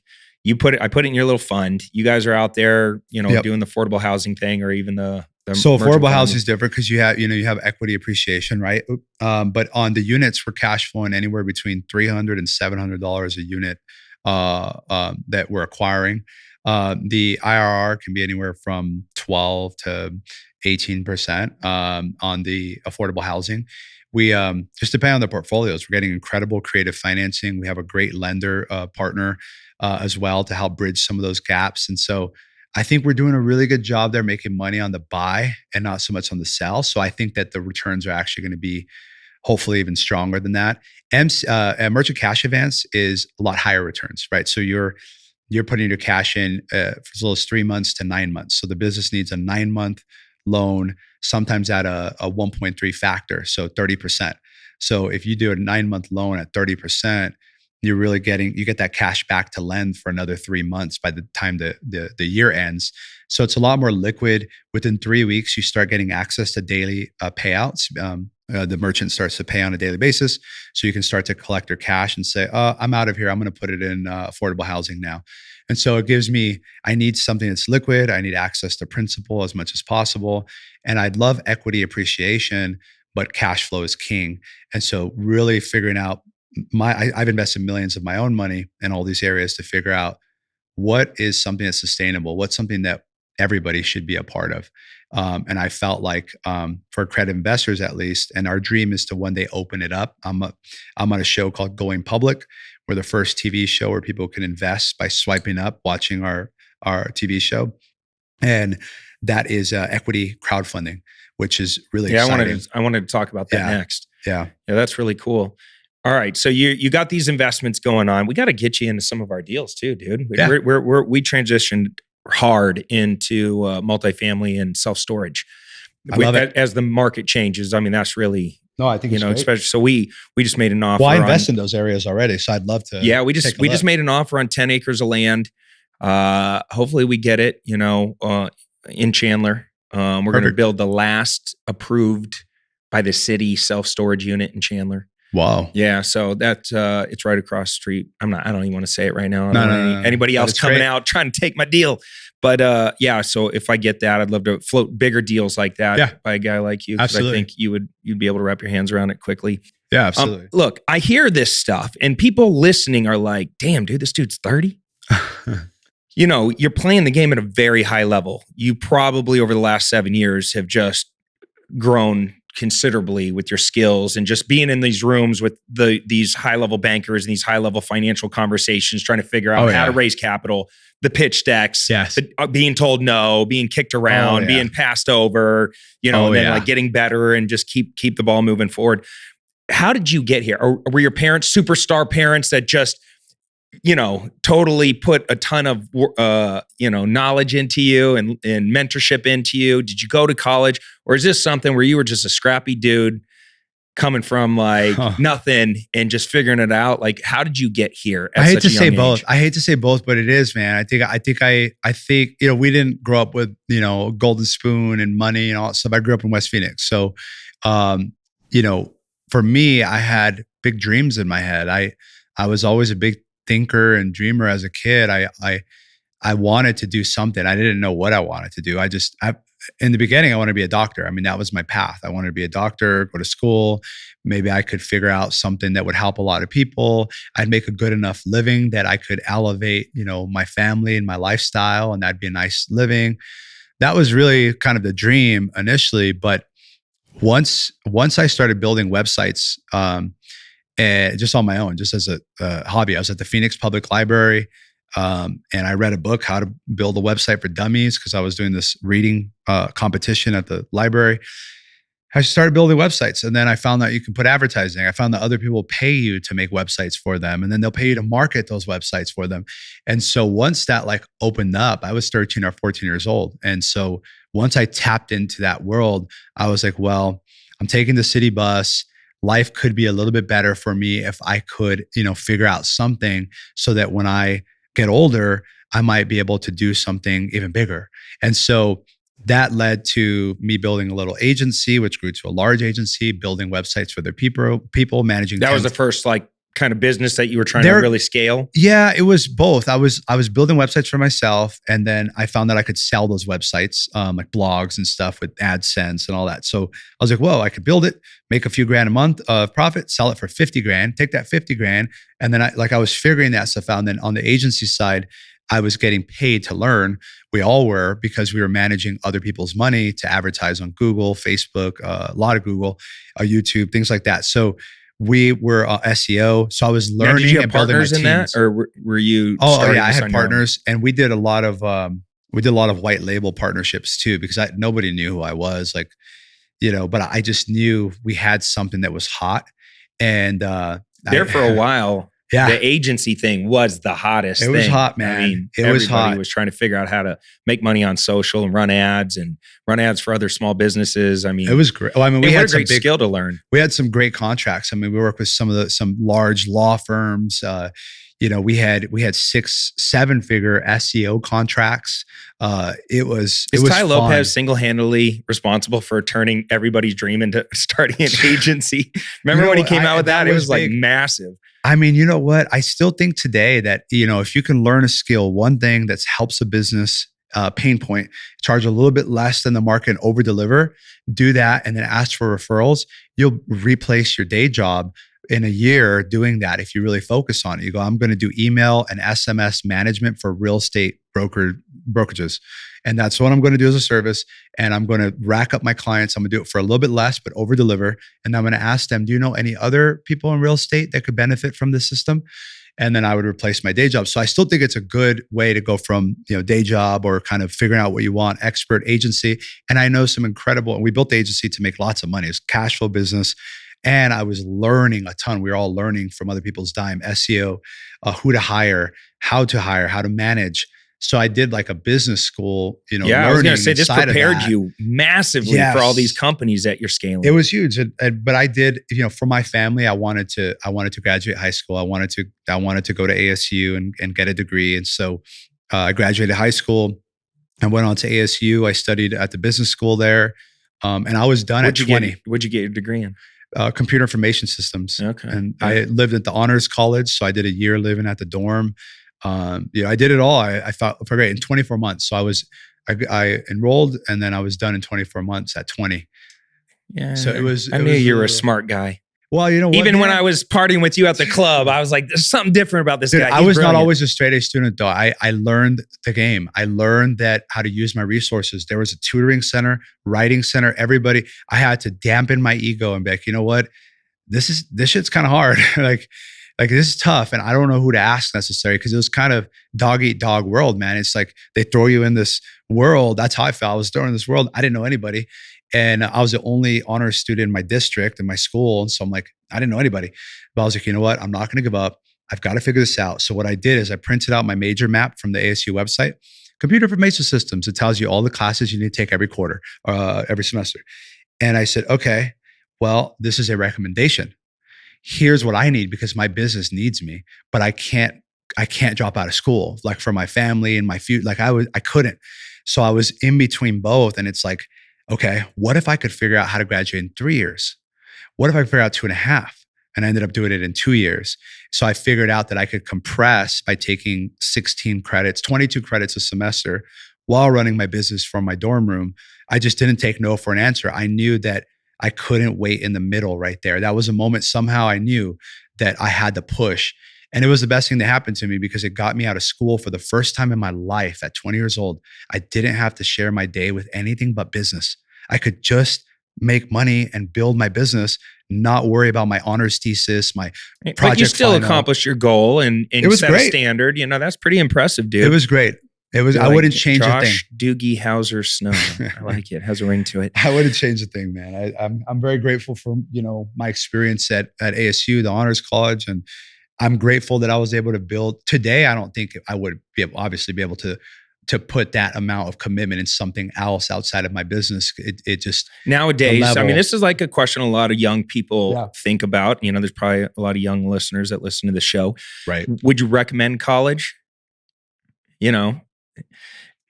I put it in your little fund. You guys are out there, doing the affordable housing thing, or even the so affordable housing is different because you have equity appreciation, right? But on the units, we're cash flowing anywhere between $300 and $700 a unit that we're acquiring. The IRR can be anywhere from 12 to 18% on the affordable housing. We just depend on the portfolios. We're getting incredible creative financing. We have a great lender partner as well to help bridge some of those gaps. And so I think we're doing a really good job there, making money on the buy and not so much on the sell. So I think that the returns are actually going to be hopefully even stronger than that. Merchant cash advance is a lot higher returns, right? So you're putting your cash in for as little as 3 months to 9 months. So the business needs a 9-month loan, sometimes at a 1.3 factor, so 30%. So if you do a 9-month loan at 30%, you're really you get that cash back to lend for another 3 months by the time the year ends. So it's a lot more liquid. Within 3 weeks, you start getting access to daily payouts. The merchant starts to pay on a daily basis. So you can start to collect your cash and say, I'm out of here. I'm going to put it in affordable housing now. And so it gives me, I need something that's liquid. I need access to principal as much as possible. And I'd love equity appreciation, but cash flow is king. And so really figuring out I've invested millions of my own money in all these areas to figure out what is something that's sustainable, what's something that everybody should be a part of. And I felt like for accredited investors, at least, and our dream is to one day open it up. I'm on a show called Going Public. We're the first TV show where people can invest by swiping up, watching our TV show. And that is equity crowdfunding, which is really exciting. I wanted to talk about that next. Yeah, that's really cool. All right, so you got these investments going on. We got to get you into some of our deals too, dude. We transitioned hard into multifamily and self-storage. I love it. As the market changes. I mean, that's really I think it's great. especially. So we just made an offer. Well, I invest in those areas already, so I'd love to. Yeah, we just made an offer on 10 acres of land. Hopefully we get it, in Chandler. We're going to Perfect. build the last approved by the city self-storage unit in Chandler. Wow. Yeah, so that's it's right across the street. I don't even want to say it right now. I No, don't no, want no, no. anybody But else it's coming great. out trying to take my deal. But yeah, so if I get that, I'd love to float bigger deals like that by a guy like you. 'Cause Absolutely. I think you'd be able to wrap your hands around it quickly. Yeah, absolutely. Look, I hear this stuff and people listening are like, damn, dude, this dude's 30. You're playing the game at a very high level. You probably over the last 7 years have just grown considerably with your skills and just being in these rooms with these high level bankers and these high level financial conversations, trying to figure out how to raise capital, the pitch decks, being told no, being kicked around, being passed over, and then like getting better and just keep the ball moving forward. How did you get here? Or were your parents superstar parents that just totally put a ton of, knowledge into you and mentorship into you? Did you go to college, or is this something where you were just a scrappy dude coming from like nothing and just figuring it out? Like, how did you get here? I hate to say both. I hate to say both, but it is, man. I think, we didn't grow up with, a golden spoon and money and all that stuff. I grew up in West Phoenix. So, for me, I had big dreams in my head. I was always a big thinker and dreamer as a kid. I wanted to do something. I didn't know what I wanted to do. In the beginning, I wanted to be a doctor. I mean, that was my path. I wanted to be a doctor, go to school. Maybe I could figure out something that would help a lot of people. I'd make a good enough living that I could elevate, my family and my lifestyle, and that'd be a nice living. That was really kind of the dream initially. But once I started building websites, and just on my own, just as a hobby. I was at the Phoenix Public Library, and I read a book, How to Build a Website for Dummies, because I was doing this reading competition at the library. I started building websites, and then I found that you can put advertising. I found that other people pay you to make websites for them, and then they'll pay you to market those websites for them. And so once that opened up, I was 13 or 14 years old. And so once I tapped into that world, I was like, well, I'm taking the city bus. Life could be a little bit better for me if I could, figure out something so that when I get older, I might be able to do something even bigger. And so that led to me building a little agency, which grew to a large agency, building websites for their people managing. That was the first kind of business that you were trying to really scale? Yeah, it was both. I was building websites for myself, and then I found that I could sell those websites, like blogs and stuff with AdSense and all that. So I was like, whoa, I could build it, make a few grand a month of profit, sell it for 50 grand, take that 50 grand. And then I was figuring that stuff out. And then on the agency side, I was getting paid to learn. We all were, because we were managing other people's money to advertise on Google, Facebook, a lot of Google, YouTube, things like that. So we were SEO. So I was learning. Now, did you have partners in that, or were you? Oh yeah, I had partners, and we did a lot of white label partnerships too, because nobody knew who I was, but I just knew we had something that was hot, and for a while. Yeah. The agency thing was the hottest thing. It was hot, man. I mean, it was hot. Everybody was trying to figure out how to make money on social and run ads for other small busises. I mean, it was great. Well, I mean, we had a great skill to learn. We had some great contracts. I mean, we worked with some large law firms. We had 6-7 figure SEO contracts. It was Ty fun. Lopez single-handedly responsible for turning everybody's dream into starting an agency? Remember when he came out with that? It was big. Massive. I mean, you know what? I still think today that, if you can learn a skill, one thing that helps a business pain point, charge a little bit less than the market and over deliver, do that, and then ask for referrals, you'll replace your day job in a year doing that. If you really focus on it, you go, I'm going to do email and SMS management for real estate brokerages. And that's what I'm going to do as a service. And I'm going to rack up my clients. I'm going to do it for a little bit less, but over deliver. And I'm going to ask them, do you know any other people in real estate that could benefit from this system? And then I would replace my day job. So I still think it's a good way to go from, day job or kind of figuring out what you want, expert agency. And I know some incredible, and we built the agency to make lots of money. It's Cashflow business. And I was learning a ton. We were all learning from other people's dime, SEO, who to hire, how to manage. So I did like a business school, Yeah, I was going to say this prepared you massively for all these companies that you're scaling. It was huge, but I did, for my family, I wanted to graduate high school. I wanted to go to ASU and get a degree, and so I graduated high school. I went on to ASU. I studied at the business school there. And I was done at 20. What'd you get your degree in? Computer information systems. Okay. And I lived at the honors college. So I did a year living at the dorm. I did it all. I thought for great in 24 months. So I enrolled and then I was done in 24 months at 20. Yeah. So I knew you were a smart guy. Well, you know what? Even when I was partying with you at the club, I was like, there's something different about this guy. I He's was brilliant. not always a straight A student though. I learned the game. I learned how to use my resources. There was a tutoring center, writing center, everybody. I had to dampen my ego and be like, you know what? This shit's kind of hard. like this is tough. And I don't know who to ask necessarily because it was kind of dog eat dog world, man. It's like they throw you in this world. That's how I felt. I was thrown in this world. I didn't know anybody. And I was the only honors student in my district in my school. And so I'm like, I didn't know anybody. But I was like, you know what? I'm not going to give up. I've got to figure this out. So what I did is I printed out my major map from the ASU website, computer information systems. It tells you all the classes you need to take every quarter, every semester. And I said, okay, well, this is a recommendation. Here's what I need because my business needs me, but I can't drop out of school, like for my family and my future. Like I couldn't. So I was in between both. And it's like, okay, what if I could figure out how to graduate in 3 years? What if I could figure out 2.5? And I ended up doing it in 2 years. So I figured out that I could compress by taking 16 credits, 22 credits a semester while running my business from my dorm room. I just didn't take no for an answer. I knew that I couldn't wait in the middle right there. That was a moment somehow I knew that I had to push. And it was the best thing that happened to me because it got me out of school for the first time in my life at 20 years old. I didn't have to share my day with anything but business. I could just make money and build my business, not worry about my honors thesis, my project. But you still final. accomplished your goal and it was set great. a standard. You know, that's pretty impressive, dude. It was great. It was. I wouldn't change a thing. Josh Doogie Hauser Snow. I like it. Has a ring to it. I wouldn't change a thing, man. I'm very grateful for my experience at ASU, the honors college, and I'm grateful that I was able to build. Today, I don't think I would be able to put that amount of commitment in something else outside of my business. It just nowadays. I mean, this is like a question a lot of young people think about. You know, there's probably a lot of young listeners that listen to the show. Right? Would you recommend college? You know.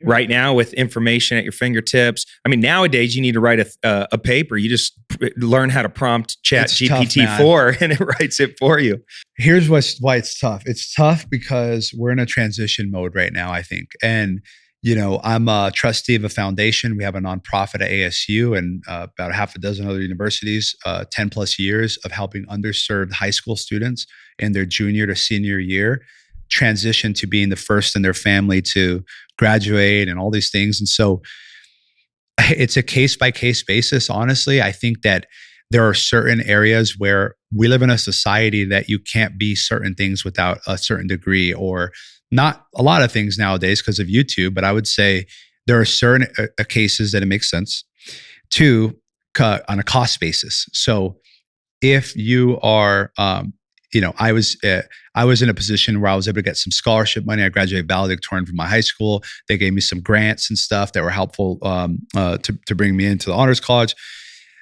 Right now, with information at your fingertips. I mean, nowadays you need to write a paper. You just learn how to prompt Chat GPT-4 and it writes it for you. Here's why it's tough. It's tough because we're in a transition mode right now, I think. And, I'm a trustee of a foundation. We have a nonprofit at ASU and about half a dozen other universities, 10 plus years of helping underserved high school students in their junior to senior year transition to being the first in their family to graduate and all these things. And so it's a case-by-case basis. Honestly, I think that there are certain areas where we live in a society that you can't be certain things without a certain degree, or not a lot of things nowadays because of YouTube, but I would say there are certain cases that it makes sense to cut on a cost basis. So if you are, I was in a position where I was able to get some scholarship money. I graduated valedictorian from my high school. They gave me some grants and stuff that were helpful to bring me into the honors college.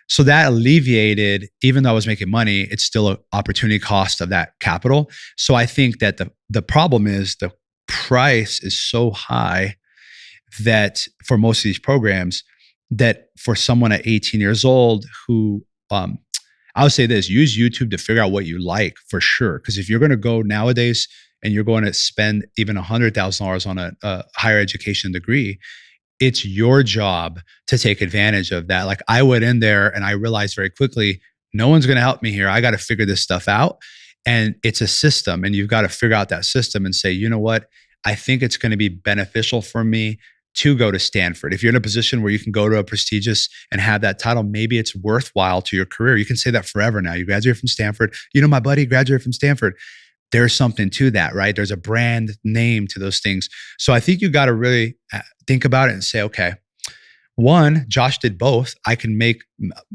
So that alleviated, even though I was making money, it's still an opportunity cost of that capital. So I think that the problem is the price is so high that for most of these programs, that for someone at 18 years old who, I would say this, use YouTube to figure out what you like for sure. Because if you're going to go nowadays and you're going to spend even $100,000 on a higher education degree, it's your job to take advantage of that. Like I went in there and I realized very quickly, no one's going to help me here. I got to figure this stuff out. And it's a system and you've got to figure out that system and say, you know what? I think it's going to be beneficial for me to go to Stanford. If you're in a position where you can go to a prestigious and have that title, maybe it's worthwhile to your career. You can say that forever now. You graduated from Stanford. My buddy graduated from Stanford. There's something to that, right? There's a brand name to those things. So I think you got to really think about it and say, okay, one, Josh did both. I can make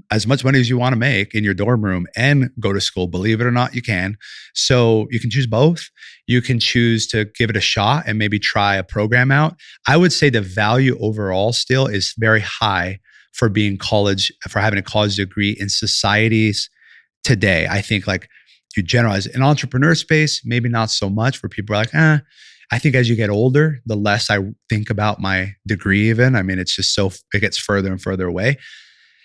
as much money as you want to make in your dorm room and go to school. Believe it or not, you can. So you can choose both. You can choose to give it a shot and maybe try a program out. I would say the value overall still is very high for having a college degree in societies today. I think like you generalize in entrepreneur space, maybe not so much for people who are like, I think as you get older, the less I think about my degree even. I mean, it's just it gets further and further away.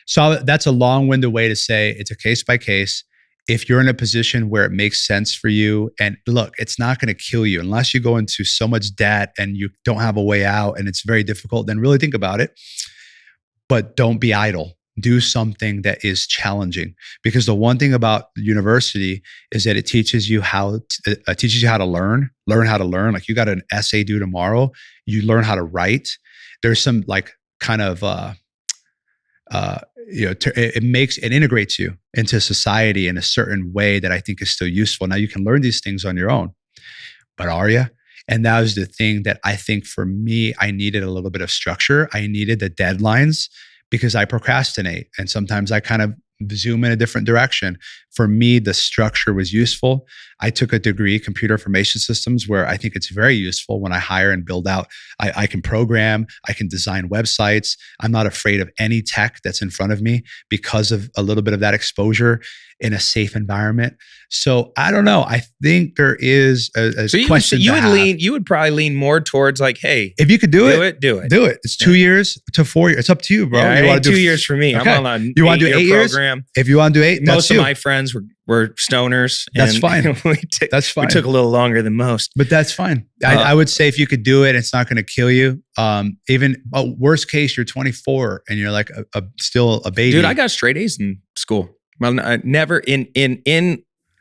So that's a long-winded way to say it's a case by case. If you're in a position where it makes sense for you, and look, it's not going to kill you unless you go into so much debt and you don't have a way out and it's very difficult, then really think about it. But don't be idle. Do something that is challenging, because the one thing about university is that it teaches you how to learn how to learn. Like, you got an essay due tomorrow, you learn how to write. There's some like kind of it integrates you into society in a certain way that I think is still useful. Now you can learn these things on your own, but are you? And that was the thing that I think for me, I needed a little bit of structure. I needed the deadlines, because I procrastinate and sometimes I kind of zoom in a different direction. For me, the structure was useful. I took a degree, computer information systems, where I think it's very useful when I hire and build out. I can program, I can design websites. I'm not afraid of any tech that's in front of me because of a little bit of that exposure in a safe environment. So I don't know. I think there is a question. You would probably lean more towards like, hey, if you could do it. It's 2 years to 4 years. It's up to you, bro. Yeah, you want to do 2 years for me. Okay. I'm on a you want to do 8 years program. If you want to do 8, most of my friends were stoners. That's fine. That's fine. We took a little longer than most, but that's fine. I would say if you could do it, it's not going to kill you. Even worst case, you're 24 and you're like still a baby. Dude, I got straight A's in school. Well, never in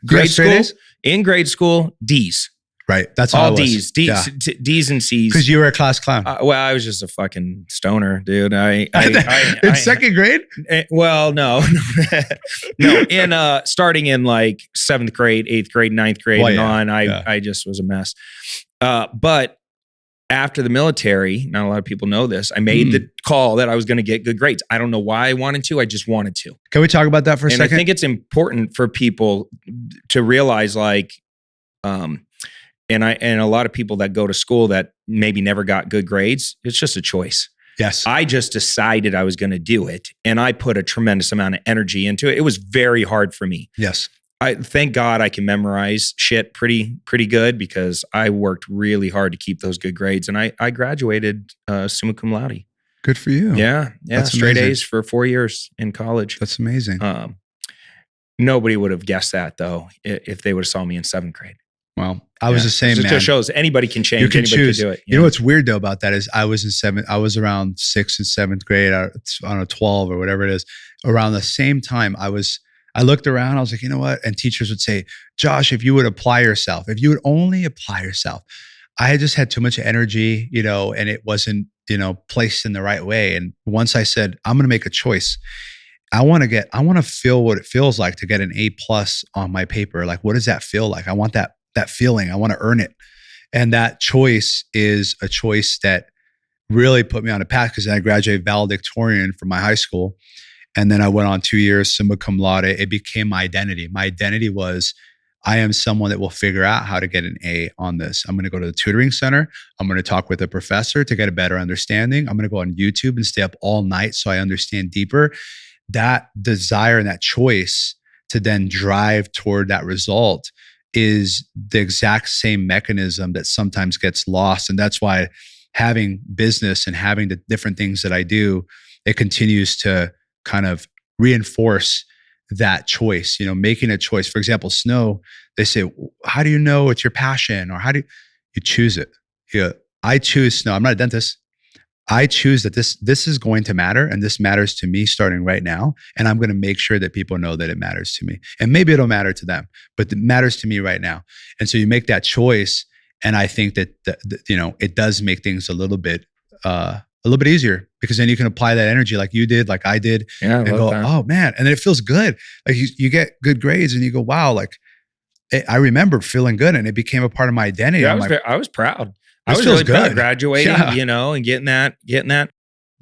grade school. A's? In grade school, D's. Right. That's all D's. D's and C's. Because you were a class clown. Well, I was just a fucking stoner, dude. In second grade? Well, no. In starting in like 7th grade, 8th grade, 9th grade, I just was a mess. But after the military, not a lot of people know this, I made the call that I was going to get good grades. I don't know why I wanted to. I just wanted to. Can we talk about that for a second? I think it's important for people to realize, like, and a lot of people that go to school that maybe never got good grades, it's just a choice. Yes. I just decided I was going to do it, and I put a tremendous amount of energy into it. It was very hard for me. Yes. I thank God I can memorize shit pretty good, because I worked really hard to keep those good grades, and I graduated summa cum laude. Good for you. Yeah. That's straight amazing. A's for 4 years in college. That's amazing. Nobody would have guessed that though if they would have saw me in 7th grade. Well, I was the same, man. It just shows anybody can change. You can anybody choose. Can do it. You know what's weird though about that is I was around 6th and 7th grade, on a 12 or whatever it is. Around the same time, I looked around, I was like, you know what? And teachers would say, Josh, if you would only apply yourself. I had just had too much energy, and it wasn't, placed in the right way. And once I said, I'm going to make a choice. I want to feel what it feels like to get an A+ on my paper. Like, what does that feel like? I want that feeling. I want to earn it. And that choice is a choice that really put me on a path, because I graduated valedictorian from my high school. And then I went on 2 years, summa cum laude. It became my identity. My identity was, I am someone that will figure out how to get an A on this. I'm going to go to the tutoring center. I'm going to talk with a professor to get a better understanding. I'm going to go on YouTube and stay up all night so I understand deeper. That desire and that choice to then drive toward that result is the exact same mechanism that sometimes gets lost. And that's why having business and having the different things that I do, it continues to kind of reinforce that choice, making a choice. For example, snow, they say, how do you know it's your passion? Or how do you choose it? I choose snow. I'm not a dentist. I choose that this is going to matter, and this matters to me starting right now. And I'm going to make sure that people know that it matters to me. And maybe it'll matter to them, but it matters to me right now. And so you make that choice. And I think that, it does make things a little bit easier, because then you can apply that energy like you did, like I did, and go, that. Oh man. And then it feels good. Like you get good grades and you go, wow, like I remember feeling good, and it became a part of my identity. Yeah, I was proud. I was really proud of graduating, and getting that.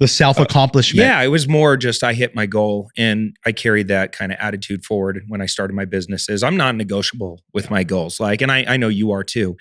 The self-accomplishment. Yeah, it was more just I hit my goal, and I carried that kind of attitude forward when I started my businesses. I'm not negotiable with my goals. And I know you are too.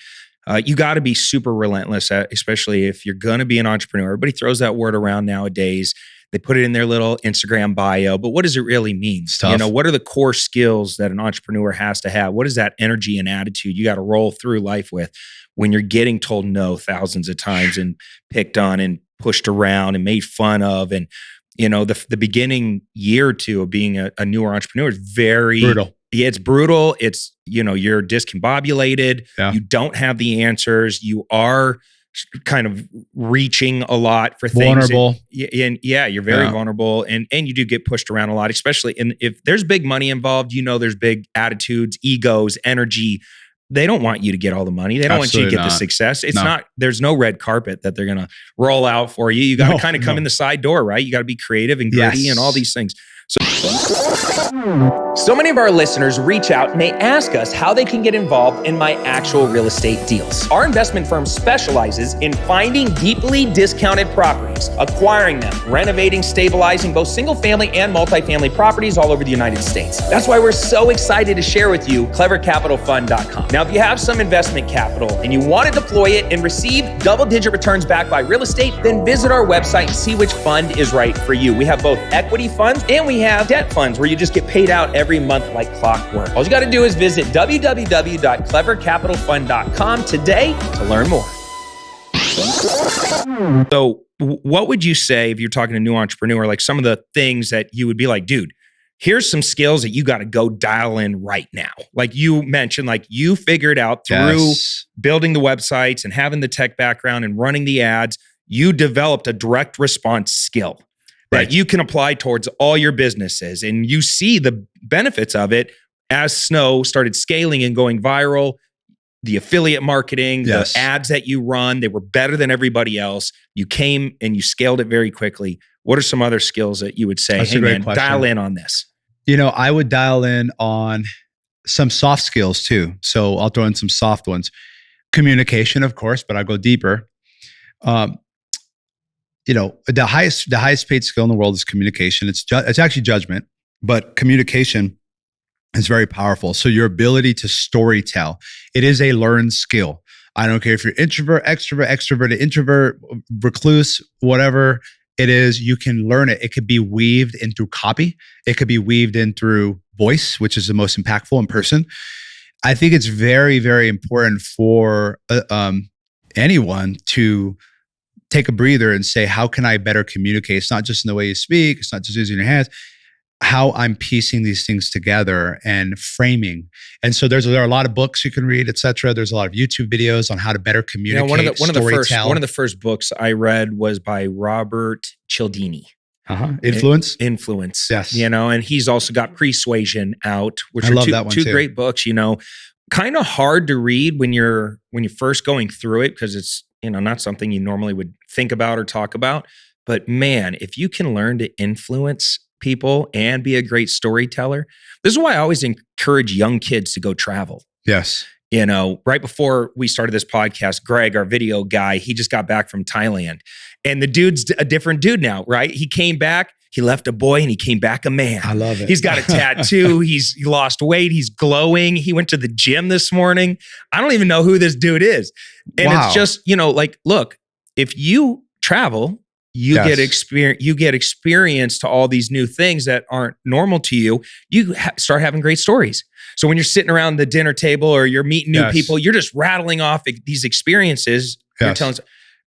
You got to be super relentless, especially if you're going to be an entrepreneur. Everybody throws that word around nowadays. They put it in their little Instagram bio, but what does it really mean? What are the core skills that an entrepreneur has to have? What is that energy and attitude you got to roll through life with? when you're getting told no thousands of times and picked on and pushed around and made fun of. And, the beginning year or two of being a newer entrepreneur is very brutal. Yeah, it's brutal. It's, you're discombobulated. Yeah. You don't have the answers. You are kind of reaching a lot for things. Vulnerable. And you're very vulnerable. And you do get pushed around a lot, especially if there's big money involved, there's big attitudes, egos, energy. They don't want you to get all the money. They don't want you to get the success. It's not, there's no red carpet that they're going to roll out for you. You got to kind of come in the side door, right? You got to be creative and gritty and all these things. So many of our listeners reach out and they ask us how they can get involved in my actual real estate deals. Our investment firm specializes in finding deeply discounted properties, acquiring them, renovating, stabilizing both single family and multifamily properties all over the United States. That's why we're so excited to share with you clevercapitalfund.com. Now, if you have some investment capital and you want to deploy it and receive double-digit returns backed by real estate, then visit our website and see which fund is right for you. We have both equity funds and we have debt funds where you just get paid out every month like clockwork. All you got to do is visit www.clevercapitalfund.com today to learn more. So what would you say if you're talking to a new entrepreneur, like some of the things that you would be like, dude, here's some skills that you got to go dial in right now. Like you mentioned, like you figured out through building the websites and having the tech background and running the ads, you developed a direct response skill that you can apply towards all your businesses. And you see the benefits of it as Snow started scaling and going viral. The affiliate marketing, the ads that you run, they were better than everybody else. You came and you scaled it very quickly. What are some other skills that you would say, hey man, dial in on this? I would dial in on some soft skills too. So I'll throw in some soft ones. Communication, of course, but I'll go deeper. The highest paid skill in the world is communication. It's actually judgment, but communication is very powerful. So your ability to storytell, it is a learned skill. I don't care if you're introvert, extrovert, introvert, recluse, whatever it is, you can learn it. It could be weaved in through copy. It could be weaved in through voice, which is the most impactful in person. I think it's very, very important for anyone to take a breather and say, how can I better communicate? It's not just in the way you speak. It's not just using your hands. How I'm piecing these things together and framing. And so there are a lot of books you can read, et cetera. There's a lot of YouTube videos on how to better communicate, one of the first books I read was by Robert Cialdini. Influence? Influence. Yes. And he's also got Persuasion out, which I are love that one two too. great books, kind of hard to read when you're first going through it because it's not something you normally would think about or talk about. But man, if you can learn to influence people and be a great storyteller, this is why I always encourage young kids to go travel. Yes. Right before we started this podcast, Greg, our video guy, he just got back from Thailand. And the dude's a different dude now, right? He came back, he left a boy and he came back a man. I love it. He's got a tattoo. He lost weight. He's glowing. He went to the gym this morning. I don't even know who this dude is. And it's just, look, if you travel, you get experience to all these new things that aren't normal to you. You start having great stories. So when you're sitting around the dinner table or you're meeting new people, you're just rattling off these experiences. You're telling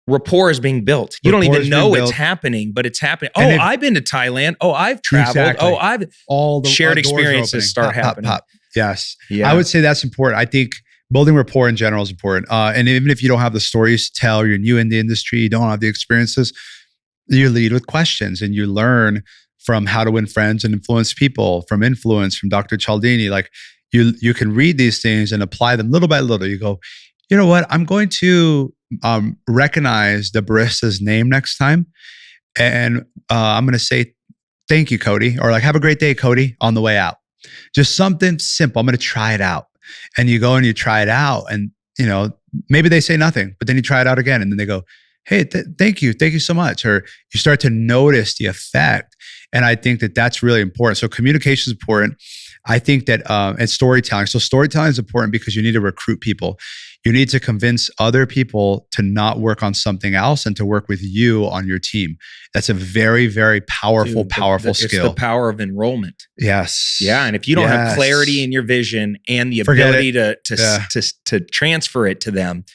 rapport is being built. You don't even know it's happening, but it's happening. I've been to Thailand. I've traveled. Exactly. I've all the shared experiences start happening. Yes. Yeah. I would say that's important. I think building rapport in general is important. And even if you don't have the stories to tell, you're new in the industry, you don't have the experiences, you lead with questions and you learn from How to Win Friends and Influence People, from Dr. Cialdini. Like you can read these things and apply them little by little. You go, you know what? I'm going to recognize the barista's name next time. And I'm going to say, thank you, Cody. Or like, have a great day, Cody, on the way out. Just something simple. I'm going to try it out. And you go and you try it out. And, maybe they say nothing, but then you try it out again. And then they go, hey, thank you so much. Or you start to notice the effect. And I think that that's really important. So communication is important. I think that, and storytelling. So storytelling is important because you need to recruit people. You need to convince other people to not work on something else and to work with you on your team. That's a very, very powerful skill. It's the power of enrollment. Yes. Yeah. And if you don't have clarity in your vision and the ability to transfer it to them,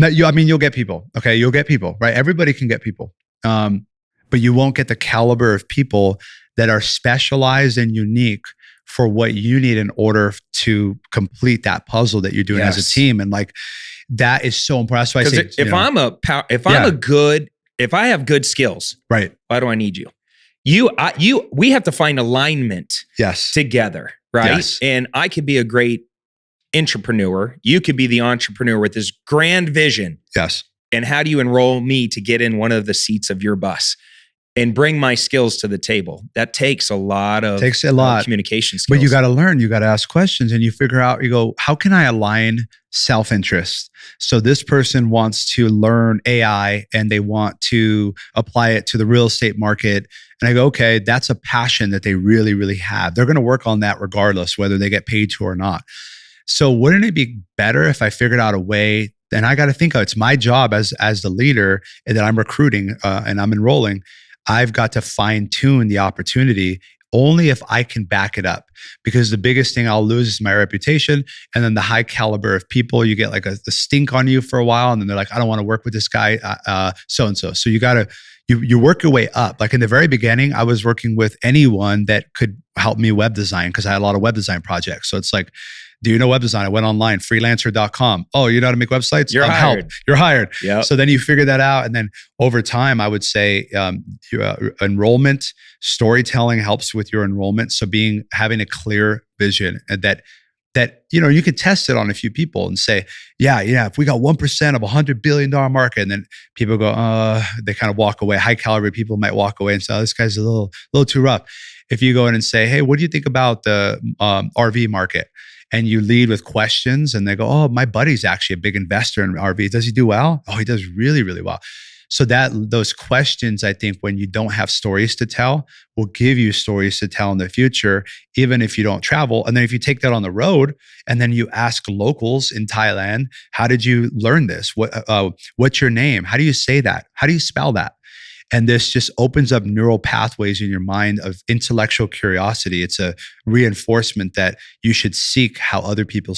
No, you'll get people. Okay, you'll get people, right? Everybody can get people, but you won't get the caliber of people that are specialized and unique for what you need in order to complete that puzzle that you're doing as a team. And like that is so important. That's why I say, if I have good skills, right? Why do I need you? We have to find alignment. Yes. Together, right? Yes. And I could be a great entrepreneur. You could be the entrepreneur with this grand vision. Yes. And how do you enroll me to get in one of the seats of your bus and bring my skills to the table? That takes a lot of communication skills. But you got to learn, you got to ask questions, and you figure out, you go, how can I align self-interest? So this person wants to learn AI and they want to apply it to the real estate market. And I go, okay, that's a passion that they really, really have. They're going to work on that regardless, whether they get paid to or not. So wouldn't it be better if I figured out a way? And I got to think it's my job as the leader and that I'm recruiting and I'm enrolling. I've got to fine tune the opportunity only if I can back it up, because the biggest thing I'll lose is my reputation. And then the high caliber of people, you get like a stink on you for a while. And then they're like, I don't want to work with this guy, so-and-so. So you work your way up. Like in the very beginning, I was working with anyone that could help me web design because I had a lot of web design projects. So it's like, do you know web design? I went online, freelancer.com. Oh, you know how to make websites? You're hired. Help. You're hired. Yep. So then you figure that out. And then over time, I would say enrollment, storytelling helps with your enrollment. So having a clear vision and that you could test it on a few people and say, yeah, if we got 1% of $100 billion market, and then people go, they kind of walk away. High caliber people might walk away and say, this guy's a little too rough. If you go in and say, hey, what do you think about the RV market? And you lead with questions and they go, oh, my buddy's actually a big investor in RV. Does he do well? Oh, he does really, really well. So those questions, I think, when you don't have stories to tell, will give you stories to tell in the future, even if you don't travel. And then if you take that on the road and then you ask locals in Thailand, how did you learn this? What's your name? How do you say that? How do you spell that? And this just opens up neural pathways in your mind of intellectual curiosity. It's a reinforcement that you should seek how other people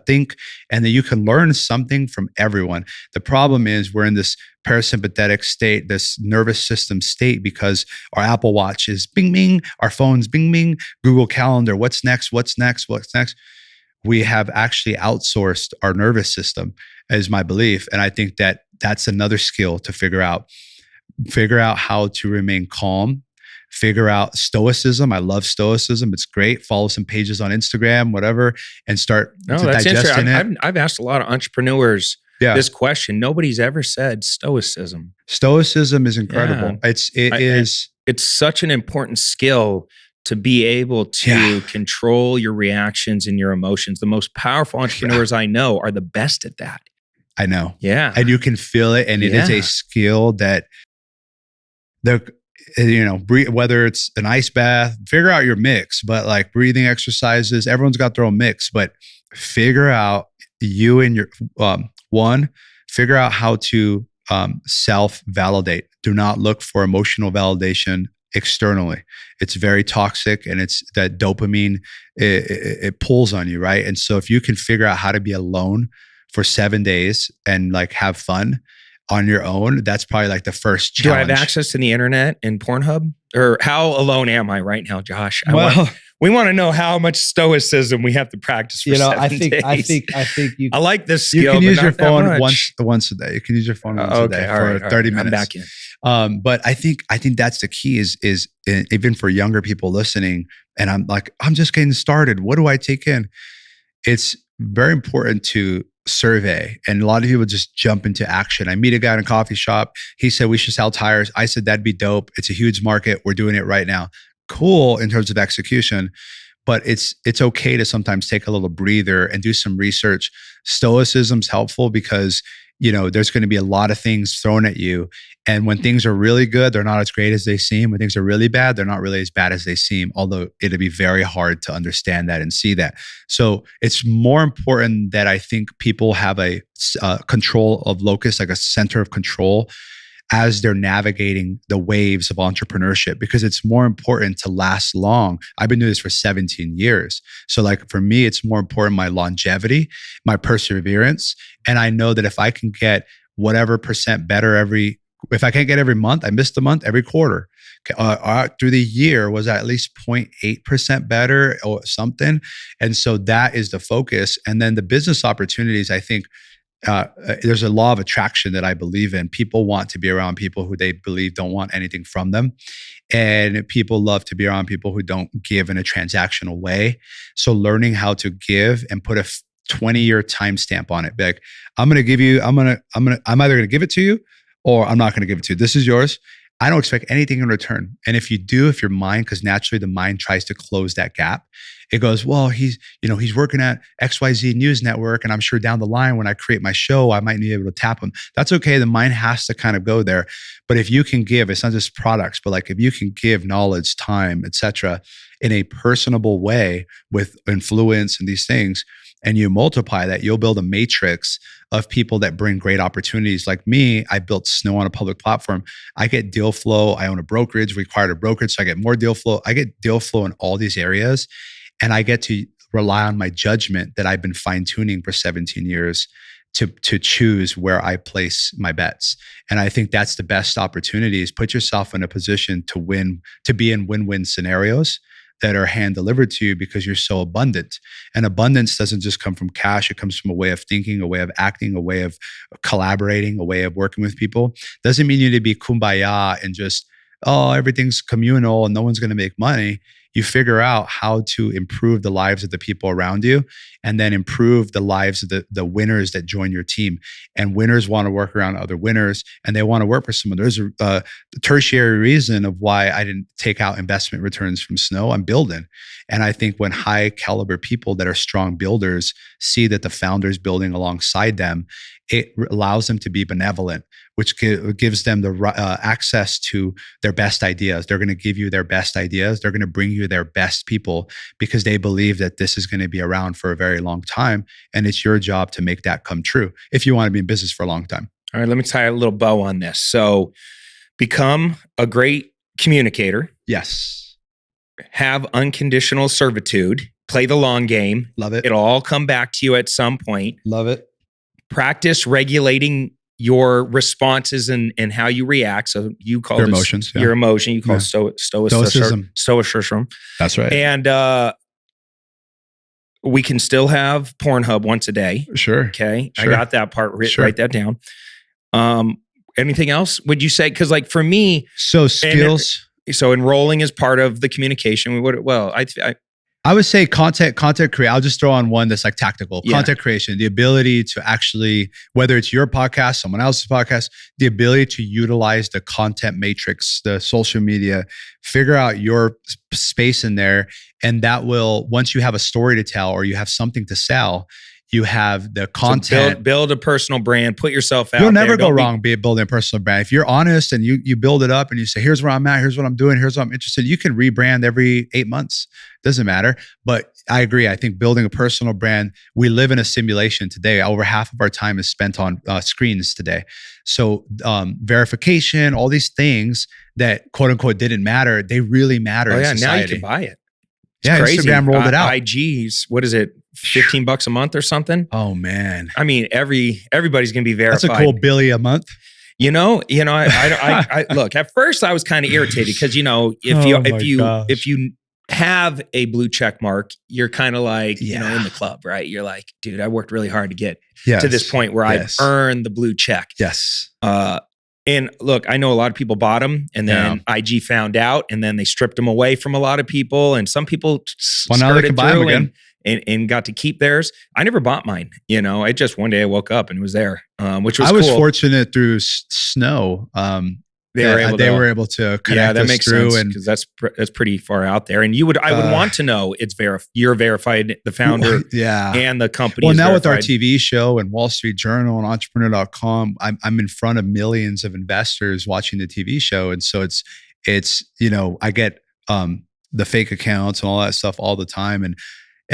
think, and that you can learn something from everyone. The problem is we're in this parasympathetic state, this nervous system state, because our Apple Watch is bing, bing, our phone's bing, bing, Google Calendar, what's next? We have actually outsourced our nervous system, is my belief. And I think that that's another skill to figure out how to remain calm, figure out stoicism. I love stoicism. It's great. Follow some pages on Instagram, whatever, and start digesting it. I've asked a lot of entrepreneurs this question. Nobody's ever said stoicism. Stoicism is incredible. Yeah. It's such an important skill to be able to control your reactions and your emotions. The most powerful entrepreneurs I know are the best at that. I know. Yeah. And you can feel it. And it is a skill that whether it's an ice bath, figure out your mix, but like breathing exercises, everyone's got their own mix, but figure out you and your, figure out how to self-validate. Do not look for emotional validation externally. It's very toxic, and it's that dopamine, it pulls on you, right? And so if you can figure out how to be alone for 7 days and like have fun on your own, that's probably like the first challenge. Do I have access to the internet and Pornhub? Or how alone am I right now, Josh? We want to know how much stoicism we have to practice for 7 days. I think you. I like this skill. You can use your phone once a day. You can use your phone once a day for 30 minutes. I'm back in. But I think that's the key is even for younger people listening. And I'm like, I'm just getting started. What do I take in? It's very important to survey, and a lot of people just jump into action. I meet a guy in a coffee shop. He said we should sell tires. I said that'd be dope. It's a huge market. We're doing it right now. Cool in terms of execution, but it's okay to sometimes take a little breather and do some research. Stoicism's helpful because there's going to be a lot of things thrown at you, and when things are really good, they're not as great as they seem. When things are really bad, they're not really as bad as they seem, although it'll be very hard to understand that and see that. So it's more important that I think people have a control of locus, like a center of control as they're navigating the waves of entrepreneurship, because it's more important to last long. I've been doing this for 17 years. So like for me, it's more important my longevity, my perseverance. And I know that if I can get whatever percent better if I can't get every month, I missed a month, every quarter. Through the year was at least 0.8% better or something. And so that is the focus. And then the business opportunities, I think, there's a law of attraction that I believe in. People want to be around people who they believe don't want anything from them. And people love to be around people who don't give in a transactional way. So learning how to give and put a 20-year timestamp on it. Be like, I'm either going to give it to you or I'm not going to give it to you. This is yours. I don't expect anything in return. And if you do, if your mind, because naturally the mind tries to close that gap, it goes, well, he's working at XYZ News Network, and I'm sure down the line when I create my show, I might be able to tap him. That's okay. The mind has to kind of go there. But if you can give, it's not just products, but like if you can give knowledge, time, etc., in a personable way with influence and these things, and you multiply that, you'll build a matrix of people that bring great opportunities. Like me, I built Snow on a public platform. I get deal flow. I own a brokerage, required a brokerage, so I get more deal flow. I get deal flow in all these areas, and I get to rely on my judgment that I've been fine-tuning for 17 years to choose where I place my bets. And I think that's the best opportunity, is put yourself in a position to win, to be in win-win scenarios that are hand delivered to you because you're so abundant. And abundance doesn't just come from cash. It comes from a way of thinking, a way of acting, a way of collaborating, a way of working with people. Doesn't mean you need to be kumbaya and just, oh, everything's communal and no one's going to make money. You figure out how to improve the lives of the people around you, and then improve the lives of the winners that join your team. And winners want to work around other winners, and they want to work for someone. There's a tertiary reason of why I didn't take out investment returns from Snow. I'm building. And I think when high caliber people that are strong builders see that the founder's building alongside them, it allows them to be benevolent, which gives them the access to their best ideas. They're going to give you their best ideas. They're going to bring you their best people because they believe that this is going to be around for a very long time. And it's your job to make that come true if you want to be in business for a long time. All right, let me tie a little bow on this. So become a great communicator. Yes. Have unconditional servitude. Play the long game. Love it. It'll all come back to you at some point. Love it. Practice regulating your responses and how you react. So you call your it emotions, your emotion. You call it stoicism. That's right. And we can still have Pornhub once a day. Sure. Okay. Sure. I got that part. Sure. Write that down. Anything else? Would you say? Because like for me, so skills. So enrolling is part of the communication. I would say content creation. I'll just throw on one that's like tactical. Yeah. Content creation, the ability to actually, whether it's your podcast, someone else's podcast, the ability to utilize the content matrix, the social media, figure out your space in there. And that will, once you have a story to tell or you have something to sell, you have the content. So build a personal brand, put yourself out there. You'll never go wrong building a personal brand. If you're honest and you build it up and you say, here's where I'm at, here's what I'm doing, here's what I'm interested in, you can rebrand every 8 months. Doesn't matter. But I agree. I think building a personal brand, we live in a simulation today. Over half of our time is spent on screens today. So verification, all these things that quote unquote didn't matter, they really matter in society. Now you can buy it. It's crazy. Instagram rolled it out. IGs, what is it? $15 a month or something? Oh man. I mean, everybody's going to be verified. That's a cool Billy a month. I look, at first I was kind of irritated because, if you have a blue check mark, you're kind of like, in the club, right? You're like, dude, I worked really hard to get to this point where I've earned the blue check. Yes. And look, I know a lot of people bought them and then IG found out and then they stripped them away from a lot of people. And some people now they can buy them again. And got to keep theirs. I never bought mine. I just, one day I woke up and it was there, which was cool. I was fortunate through Snow. They were able to connect that us makes through, sense because that's pretty far out there. And I would want to know you're verified, the founder, and the company. Well, now verified. with our TV show and Wall Street Journal and Entrepreneur.com, I'm in front of millions of investors watching the TV show, and so it's I get the fake accounts and all that stuff all the time, and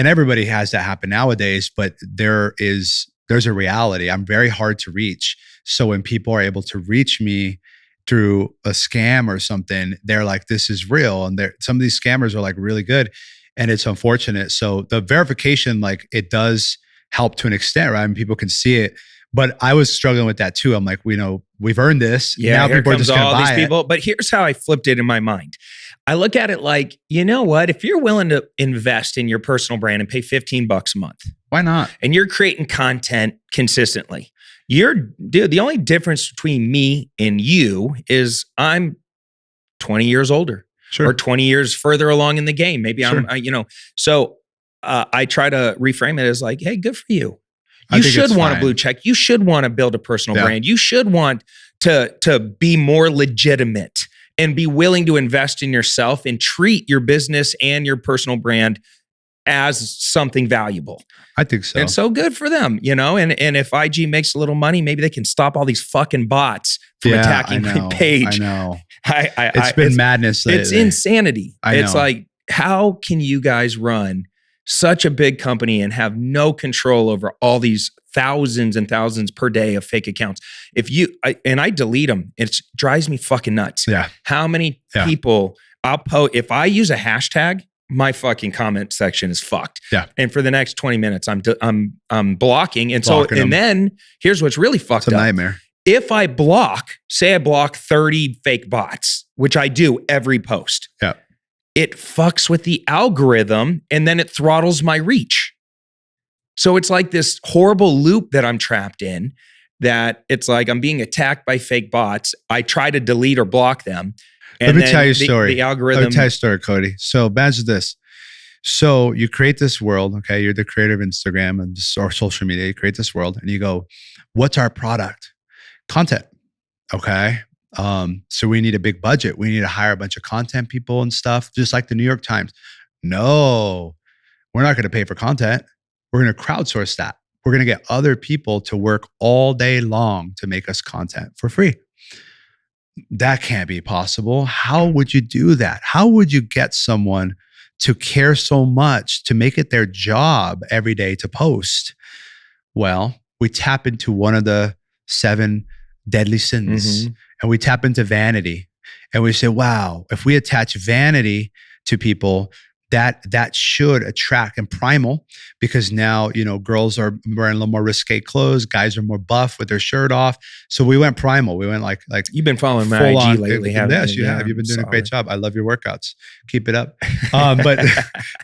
everybody has that happen nowadays. But there's a reality. I'm very hard to reach, so when people are able to reach me through a scam or something, they're like, this is real. And some of these scammers are like really good. And it's unfortunate. So the verification, like it does help to an extent, right? I mean, people can see it. But I was struggling with that too. I'm like, we've earned this. Yeah, now here people are comes just going to all buy these people. But here's how I flipped it in my mind. I look at it like, you know what? If you're willing to invest in your personal brand and pay $15 a month, why not? And you're creating content consistently, dude, the only difference between me and you is I'm 20 years older. Sure. Or 20 years further along in the game. Maybe Sure. I try to reframe it as like, hey, good for you. I You think should it's want a fine. blue check. You should want to build a personal brand. You should want to be more legitimate and be willing to invest in yourself and treat your business and your personal brand as something valuable. I think so. And so good for them, and if IG makes a little money, maybe they can stop all these fucking bots from attacking my page. I know. It's been madness lately. It's insanity. It's know. like, how can you guys run such a big company and have no control over all these thousands and thousands per day of fake accounts? I delete them. It drives me fucking nuts. Yeah. How many people I'll post, if I use a hashtag, my fucking comment section is fucked. Yeah. And for the next 20 minutes, I'm blocking. And Blocking them. then here's what's really fucked It's a up. nightmare. If I say I block 30 fake bots, which I do every post. Yeah. It fucks with the algorithm and then it throttles my reach. So it's like this horrible loop that I'm trapped in, that it's like I'm being attacked by fake bots. I try to delete or block them. And Let me tell you a story. The algorithm. Let me tell you a story, Cody. So imagine this. So you create this world, okay? You're the creator of Instagram or social media. You create this world and you go, what's our product? Content, okay? So we need a big budget. We need to hire a bunch of content people and stuff, just like the New York Times. No, we're not going to pay for content. We're going to crowdsource that. We're going to get other people to work all day long to make us content for free. That can't be possible. How would you do that? How would you get someone to care so much to make it their job every day to post? Well, we tap into one of the 7 deadly sins. Mm-hmm. And we tap into vanity and we say, wow, if we attach vanity to people, that should attract, and primal, because now, girls are wearing a little more risque clothes, guys are more buff with their shirt off. So we went primal. We went like you've been following my IG on, lately, haven't you? Yes, you have. You've been doing a great solid. job. I love your workouts. Keep it up. But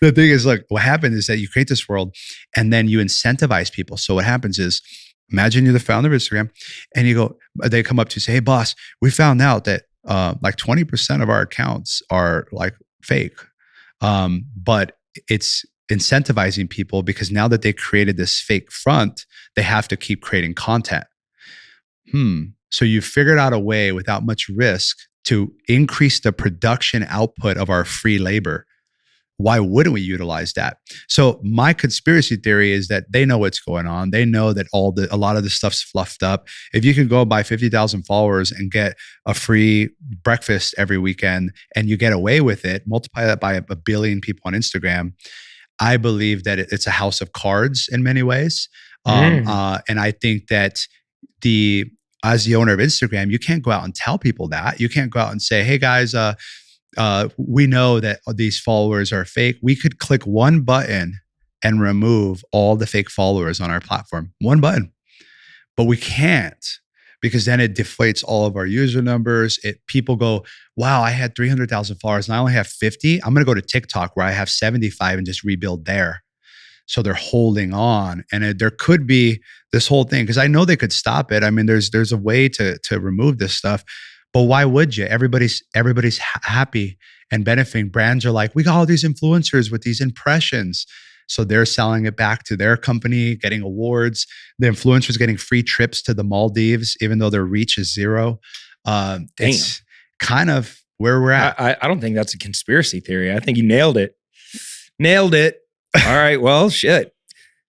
the thing is, look, what happened is that you create this world and then you incentivize people. So what happens is, imagine you're the founder of Instagram and they come up to you and say, hey boss, we found out that like 20% of our accounts are like fake. But it's incentivizing people because now that they created this fake front, they have to keep creating content. So you figured out a way without much risk to increase the production output of our free labor. Why wouldn't we utilize that? So my conspiracy theory is that they know what's going on. They know that a lot of the stuff's fluffed up. If you can go buy 50,000 followers and get a free breakfast every weekend and you get away with it, multiply that by a billion people on Instagram, I believe that it's a house of cards in many ways. And I think that as the owner of Instagram, you can't go out and tell people that. You can't go out and say, hey guys, we know that these followers are fake. We could click one button and remove all the fake followers on our platform. One button. But we can't, because then it deflates all of our user numbers. People go, wow, I had 300,000 followers and I only have 50. I'm going to go to TikTok where I have 75 and just rebuild there. So they're holding on. And there could be this whole thing, because I know they could stop it. I mean, there's a way to remove this stuff. But why would you? Everybody's happy and benefiting. Brands are like, we got all these influencers with these impressions. So they're selling it back to their company, getting awards. The influencers getting free trips to the Maldives, even though their reach is 0. It's kind of where we're at. I don't think that's a conspiracy theory. I think you nailed it. Nailed it. All right. Well, shit.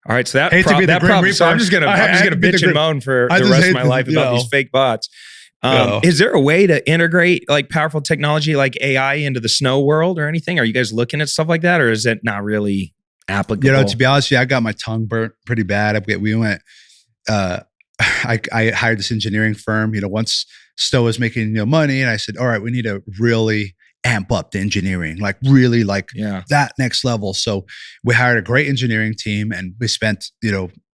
All right. So that problem. So I'm just gonna bitch and moan for the rest of my life about these fake bots. Is there a way to integrate like powerful technology like AI into the snow world or anything? Are you guys looking at stuff like that, or is it not really applicable? To be honest with you, I got my tongue burnt pretty bad. We went I hired this engineering firm, once Stowe was making money, and I said, all right, we need to really amp up the engineering, like really like that next level. So we hired a great engineering team, and we spent,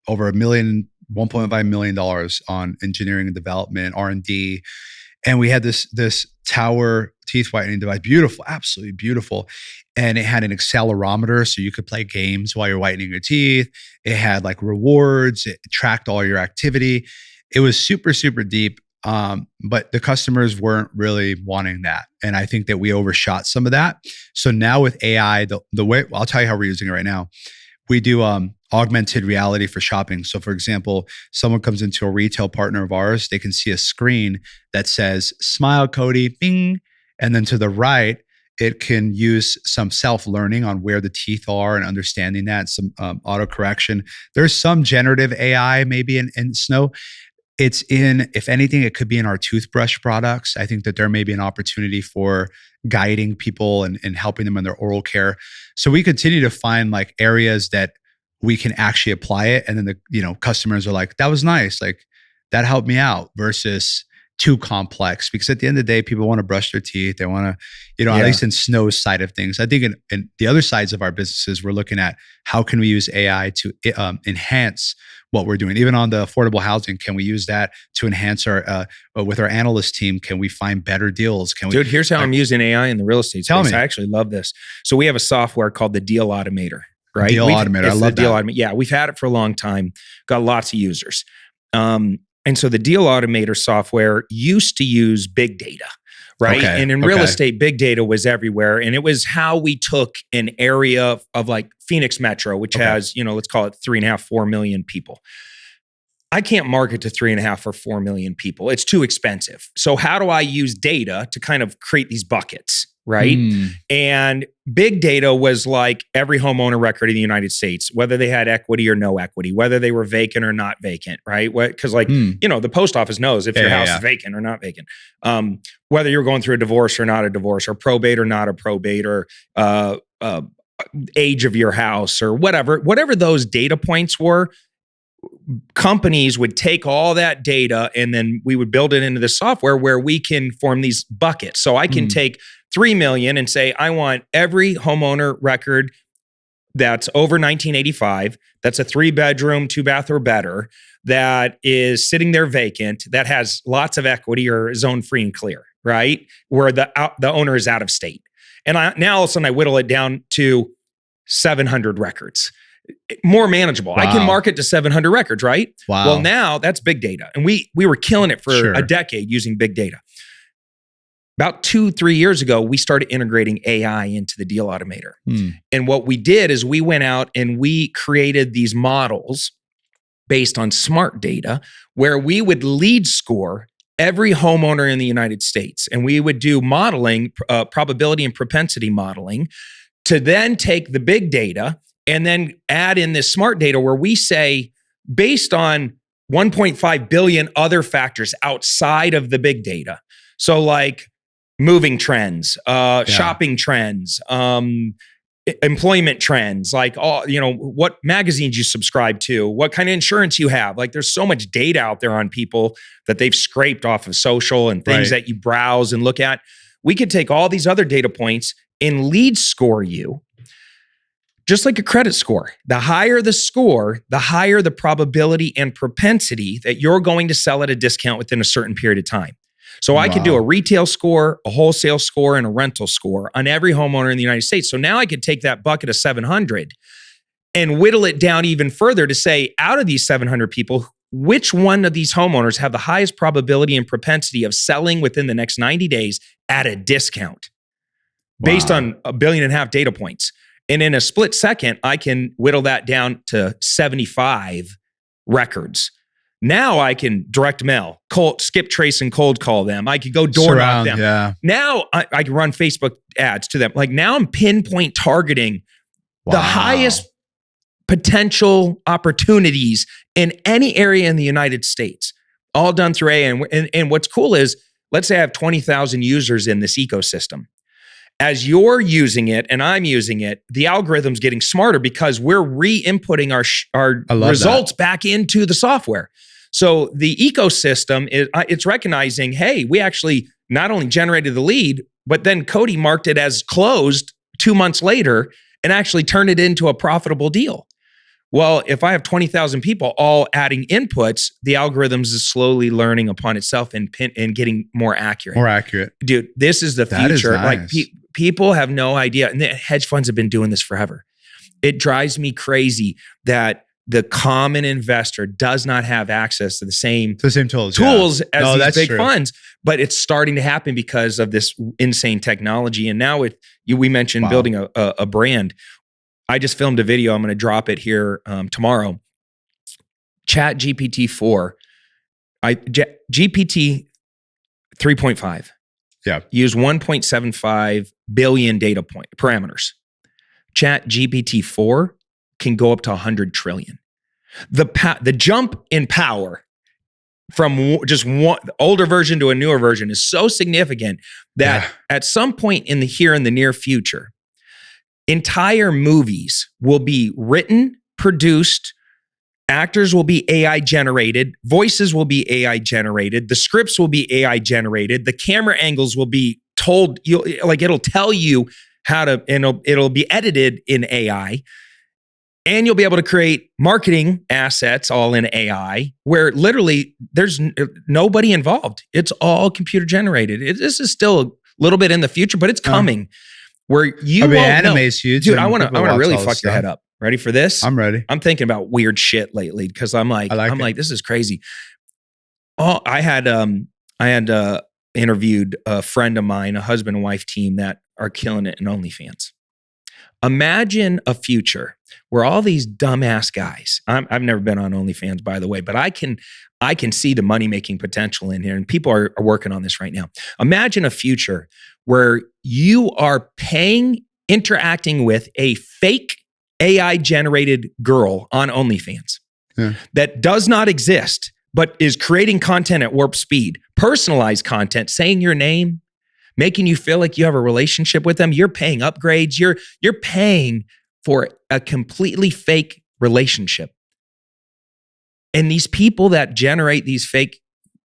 over $1.5 million on engineering and development, R&D. And we had this Tower teeth whitening device, beautiful, absolutely beautiful. And it had an accelerometer, so you could play games while you're whitening your teeth. It had like rewards. It tracked all your activity. It was super, super deep. But the customers weren't really wanting that. And I think that we overshot some of that. So now with AI, the way, I'll tell you how we're using it right now. We do augmented reality for shopping. So for example, someone comes into a retail partner of ours, they can see a screen that says, smile, Cody, bing. And then to the right, it can use some self-learning on where the teeth are and understanding that, some auto-correction. There's some generative AI maybe in Snow. It's in, if anything, it could be in our toothbrush products. I think that there may be an opportunity for guiding people and helping them in their oral care. So we continue to find like areas that we can actually apply it. And then the customers are like, that was nice. Like that helped me out versus too complex, because at the end of the day, people want to brush their teeth. They want to, at least in Snow's side of things. I think in the other sides of our businesses, we're looking at how can we use AI to enhance what we're doing. Even on the affordable housing, can we use that to enhance our, with our analyst team, can we find better deals? Dude, here's how I'm using AI in the real estate space. Tell me. I actually love this. So we have a software called the Deal Automator, right? Deal Automator, I love that. Yeah, we've had it for a long time, got lots of users. And so the Deal Automator software used to use big data, right? Okay, and in real estate, big data was everywhere. And it was how we took an area of like Phoenix Metro, which has, let's call it 3.5, 4 million people. I can't market to 3.5 or 4 million people. It's too expensive. So how do I use data to kind of create these buckets, right? And big data was like every homeowner record in the United States, whether they had equity or no equity, whether they were vacant or not vacant, right? Because the post office knows if your house is vacant or not vacant. Whether you're going through a divorce or not a divorce, or probate or not a probate, or age of your house, or whatever those data points were. Companies would take all that data and then we would build it into the software where we can form these buckets. So I can take 3 million and say, I want every homeowner record that's over 1985, that's a 3-bedroom, 2-bath or better, that is sitting there vacant, that has lots of equity or zone free and clear, right? Where the owner is out of state. And now all of a sudden I whittle it down to 700 records. More manageable. Wow. I can market to 700 records, right? Wow. Well, now that's big data. And we were killing it for a decade using big data. About 2-3 years ago, we started integrating AI into the Deal Automator. And what we did is we went out and we created these models based on smart data where we would lead score every homeowner in the United States. And we would do modeling, probability and propensity modeling, to then take the big data and then add in this smart data where we say, based on 1.5 billion other factors outside of the big data. So like moving trends, shopping trends, employment trends, like what magazines you subscribe to, what kind of insurance you have. Like there's so much data out there on people that they've scraped off of social and things that you browse and look at. We could take all these other data points and lead score you. Just like a credit score, the higher the score, the higher the probability and propensity that you're going to sell at a discount within a certain period of time. So I could do a retail score, a wholesale score, and a rental score on every homeowner in the United States. So now I could take that bucket of 700 and whittle it down even further to say, out of these 700 people, which one of these homeowners have the highest probability and propensity of selling within the next 90 days at a discount based on 1.5 billion data points. And in a split second, I can whittle that down to 75 records. Now I can direct mail, skip trace and cold call them. I could go door knock them. Yeah. Now I can run Facebook ads to them. Like now I'm pinpoint targeting the highest potential opportunities in any area in the United States, all done through AI. And what's cool is, let's say I have 20,000 users in this ecosystem. As you're using it and I'm using it, the algorithm's getting smarter because we're re-inputting our results back into the software. So the ecosystem is it's recognizing, hey, we actually not only generated the lead, but then Cody marked it as closed 2 months later and actually turned it into a profitable deal. Well, if I have 20,000 people all adding inputs, the algorithms is slowly learning upon itself and getting more accurate. More accurate. Dude, this is the That is future. nice. Like people have no idea. And the hedge funds have been doing this forever. It drives me crazy that the common investor does not have access to the same tools as these big true. funds. But it's starting to happen because of this insane technology. And now we mentioned building a brand. I just filmed a video. I'm going to drop it here tomorrow. Chat GPT-4, GPT 3.5. Yeah. Use 1.75 billion data point parameters. Chat GPT-4 can go up to 100 trillion. The jump in power from just one older version to a newer version is so significant that at some point in the near future, entire movies will be written, produced, actors will be AI generated, voices will be AI generated, the scripts will be AI generated, the camera angles will be told, it'll tell you how to, and it'll be edited in AI. And you'll be able to create marketing assets all in AI where literally there's nobody involved. It's all computer generated. This is still a little bit in the future, but it's coming. Where you won't know. Huge, dude, I want to really fuck your head up. Ready for this? I'm ready. I'm thinking about weird shit lately because I'm like, this is crazy. Oh, I had interviewed a friend of mine, a husband and wife team that are killing it in OnlyFans. Imagine a future where all these dumbass guys, I've never been on OnlyFans, by the way, but I can see the money-making potential in here, and people are working on this right now. Imagine a future where you are interacting with a fake AI-generated girl on OnlyFans that does not exist, but is creating content at warp speed, personalized content, saying your name, making you feel like you have a relationship with them. You're paying upgrades. You're paying for a completely fake relationship. And these people that generate these fake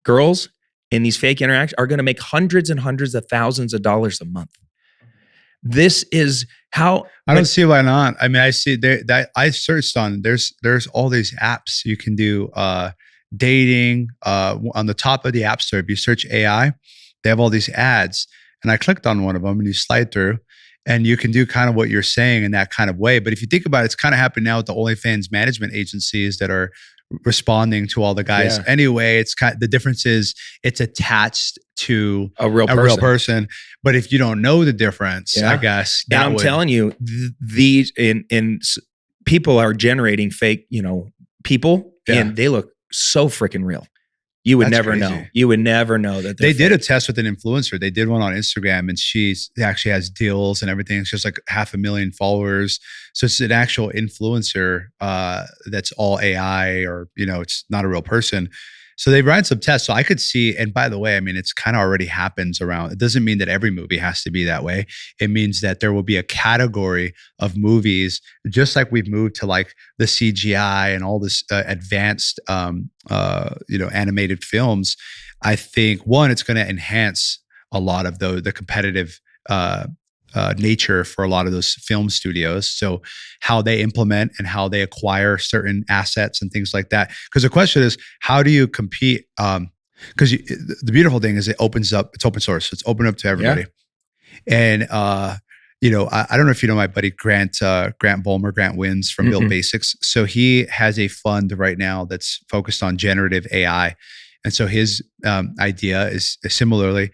girls and these fake interactions are going to make hundreds and hundreds of thousands of dollars a month. This is how I don't see why not. I mean, I see that I searched on there's all these apps you can do dating on the top of the app store. If you search AI, they have all these ads, and I clicked on one of them, and you slide through, and you can do kind of what you're saying in that kind of way. But if you think about it, it's kind of happening now with the OnlyFans management agencies that are responding to all the guys. Anyway, it's the difference is it's attached to a real person. But if you don't know the difference, I guess. And I'm telling you, these people are generating fake, people, and they look so freaking real. You would never know. You would never know that they did a test with an influencer. They did one on Instagram, and she actually has deals and everything. She's like 500,000 followers. So it's an actual influencer that's all AI, or it's not a real person. So they ran some tests. So I could see, and by the way, I mean, it's kind of already happens around. It doesn't mean that every movie has to be that way. It means that there will be a category of movies, just like we've moved to like the CGI and all this advanced, animated films. I think one, it's going to enhance a lot of the competitive nature for a lot of those film studios. So how they implement and how they acquire certain assets and things like that. Because the question is, how do you compete? Because the beautiful thing is it opens up, it's open source. It's open up to everybody. Yeah. And, I don't know if you know my buddy, Grant Bulmer, Grant Wins from Build Basics. So he has a fund right now that's focused on generative AI. And so his idea is similarly,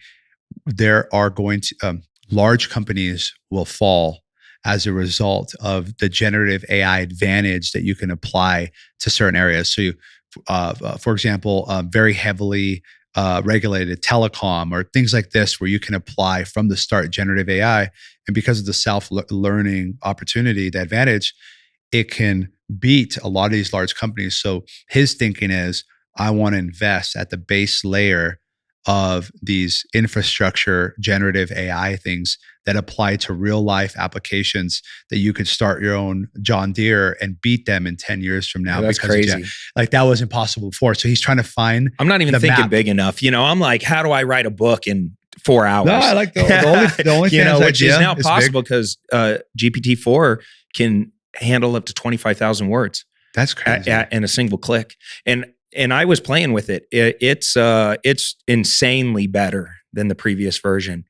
there are going to, large companies will fall as a result of the generative AI advantage that you can apply to certain areas. So, for example, very heavily regulated telecom or things like this, where you can apply from the start generative AI. And because of the self-learning opportunity, the advantage, it can beat a lot of these large companies. So his thinking is, I want to invest at the base layer of these infrastructure generative AI things that apply to real life applications that you could start your own John Deere and beat them in 10 years from now. Yeah, that's because crazy. like that was impossible before. So he's trying to find. I'm not even the thinking map. big enough. I'm like, how do I write a book in 4 hours? No, I like the only which is now possible because GPT-4 can handle up to 25,000 words. That's crazy. In a single click. And I was playing with it. It's insanely better than the previous version.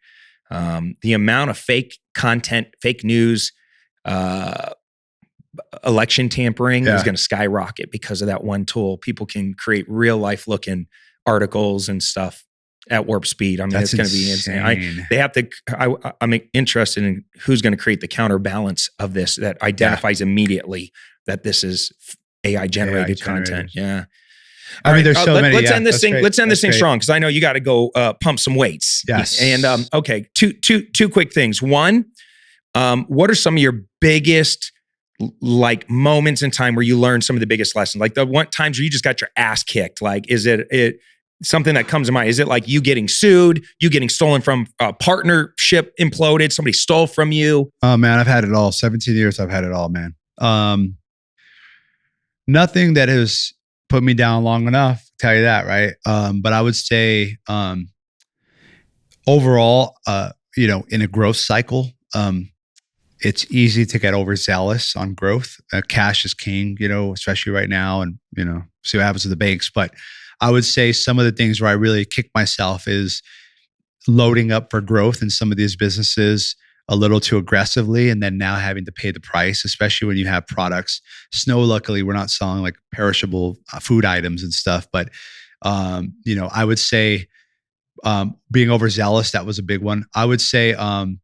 The amount of fake content, fake news, election tampering is going to skyrocket because of that one tool. People can create real life looking articles and stuff at warp speed. I mean, it's going to be insane. I'm interested in who's going to create the counterbalance of this that identifies immediately that this is AI generated content. Yeah. I mean, there's so many. Let's end this thing. Let's end this thing strong because I know you got to go pump some weights. Yes. And okay, two quick things. One, what are some of your biggest like moments in time where you learned some of the biggest lessons? Like the times where you just got your ass kicked. Like, is it something that comes to mind? Is it like you getting sued, you getting stolen from a partnership imploded, somebody stole from you? Oh man, I've had it all. 17 years, I've had it all, man. Nothing that has put me down long enough, tell you that, right? But I would say overall, in a growth cycle, it's easy to get overzealous on growth. Cash is king, especially right now, and see what happens to the banks. But I would say some of the things where I really kick myself is loading up for growth in some of these businesses a little too aggressively, and then now having to pay the price, especially when you have products. Snow, luckily, we're not selling like perishable food items and stuff, but I would say being overzealous, that was a big one. I would say from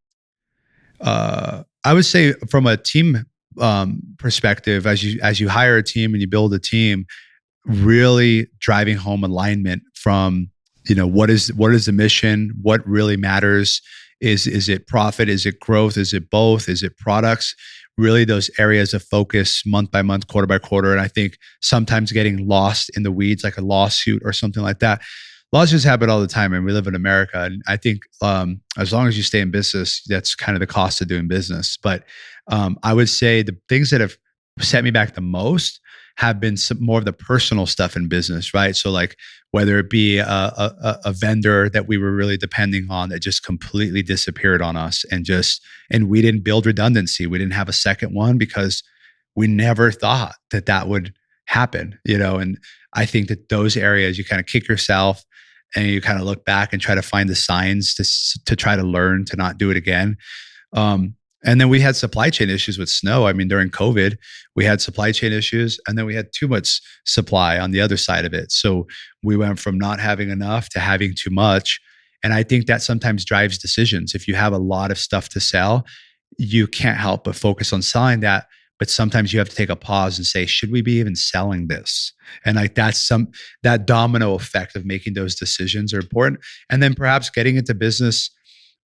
a team perspective, as you hire a team and you build a team, really driving home alignment from what is the mission, what really matters. Is it profit? Is it growth? Is it both? Is it products? Really those areas of focus month by month, quarter by quarter. And I think sometimes getting lost in the weeds, like a lawsuit or something like that. Lawsuits happen all the time, and we live in America. And I think as long as you stay in business, that's kind of the cost of doing business. But I would say the things that have set me back the most have been some more of the personal stuff in business, right? So like whether it be a vendor that we were really depending on that just completely disappeared on us, and we didn't build redundancy. We didn't have a second one because we never thought that would happen, and I think that those areas you kind of kick yourself and you kind of look back and try to find the signs to try to learn to not do it again. And then we had supply chain issues with snow. I mean, during COVID, we had supply chain issues, and then we had too much supply on the other side of it. So we went from not having enough to having too much. And I think that sometimes drives decisions. If you have a lot of stuff to sell, you can't help but focus on selling that. But sometimes you have to take a pause and say, should we be even selling this? And like that domino effect of making those decisions are important. And then perhaps getting into business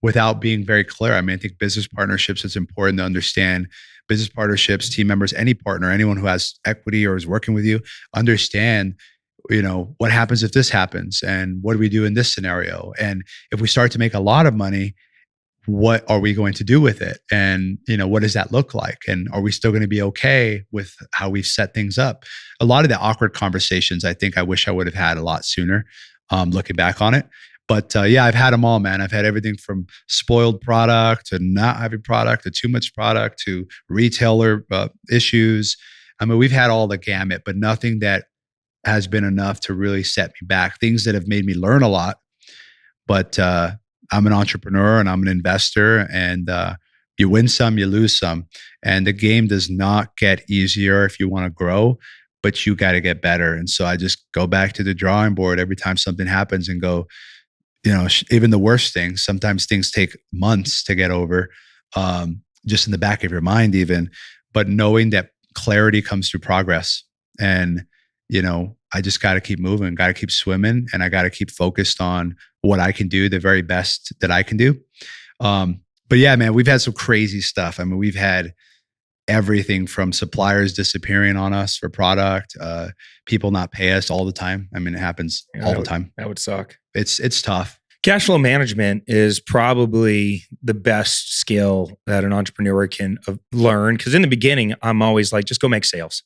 without being very clear. I mean, I think business partnerships, it's important to understand business partnerships, team members, any partner, anyone who has equity or is working with you, understand, what happens if this happens and what do we do in this scenario? And if we start to make a lot of money, what are we going to do with it? And, what does that look like? And are we still going to be okay with how we've set things up? A lot of the awkward conversations, I think I wish I would have had a lot sooner, looking back on it. But I've had them all, man. I've had everything from spoiled product to not having product to too much product to retailer issues. I mean, we've had all the gamut, but nothing that has been enough to really set me back. Things that have made me learn a lot. But I'm an entrepreneur and I'm an investor, and you win some, you lose some. And the game does not get easier if you want to grow, but you got to get better. And so I just go back to the drawing board every time something happens and go, even the worst things, sometimes things take months to get over, just in the back of your mind even, but knowing that clarity comes through progress. And, I just got to keep moving, got to keep swimming, and I got to keep focused on what I can do, the very best that I can do. But yeah, man, we've had some crazy stuff. I mean, we've had everything from suppliers disappearing on us for product, people not pay us all the time. I mean, it happens all the time. That would suck. It's tough. Cash flow management is probably the best skill that an entrepreneur can learn. Because in the beginning, I'm always like, just go make sales.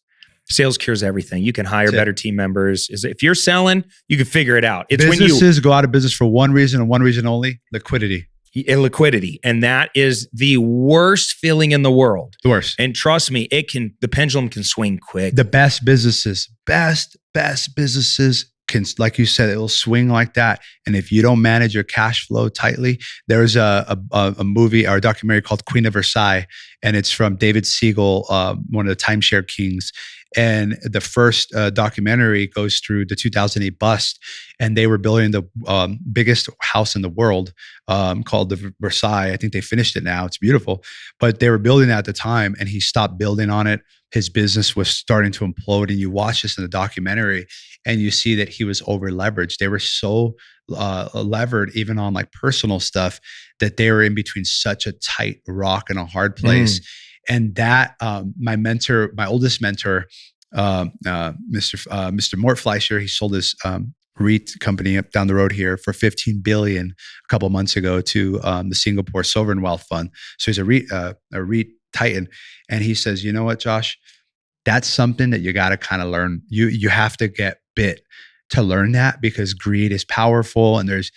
Sales cures everything. You can hire better team members. If you're selling, you can figure it out. It's Businesses go out of business for one reason and one reason only: liquidity. Liquidity. And that is the worst feeling in the world. The worst. And trust me, the pendulum can swing quick. The best businesses can, like you said, it will swing like that. And if you don't manage your cash flow tightly, there's a movie or a documentary called Queen of Versailles, and it's from David Siegel, one of the timeshare kings. And the first documentary goes through the 2008 bust, and they were building the biggest house in the world called the Versailles. I think they finished it now. It's beautiful, but they were building it at the time, and he stopped building on it. His business was starting to implode, and you watch this in the documentary, and you see that he was over leveraged. They were so levered, even on like personal stuff, that they were in between such a tight rock and a hard place. And that my oldest mentor, Mr. Mort Fleischer, he sold his REIT company up down the road here for $15 billion a couple of months ago to the Singapore Sovereign Wealth Fund. So he's a REIT titan, and he says, you know what, Josh, that's something that you got to kind of learn. You have to get bit to learn that, because greed is powerful. And there's,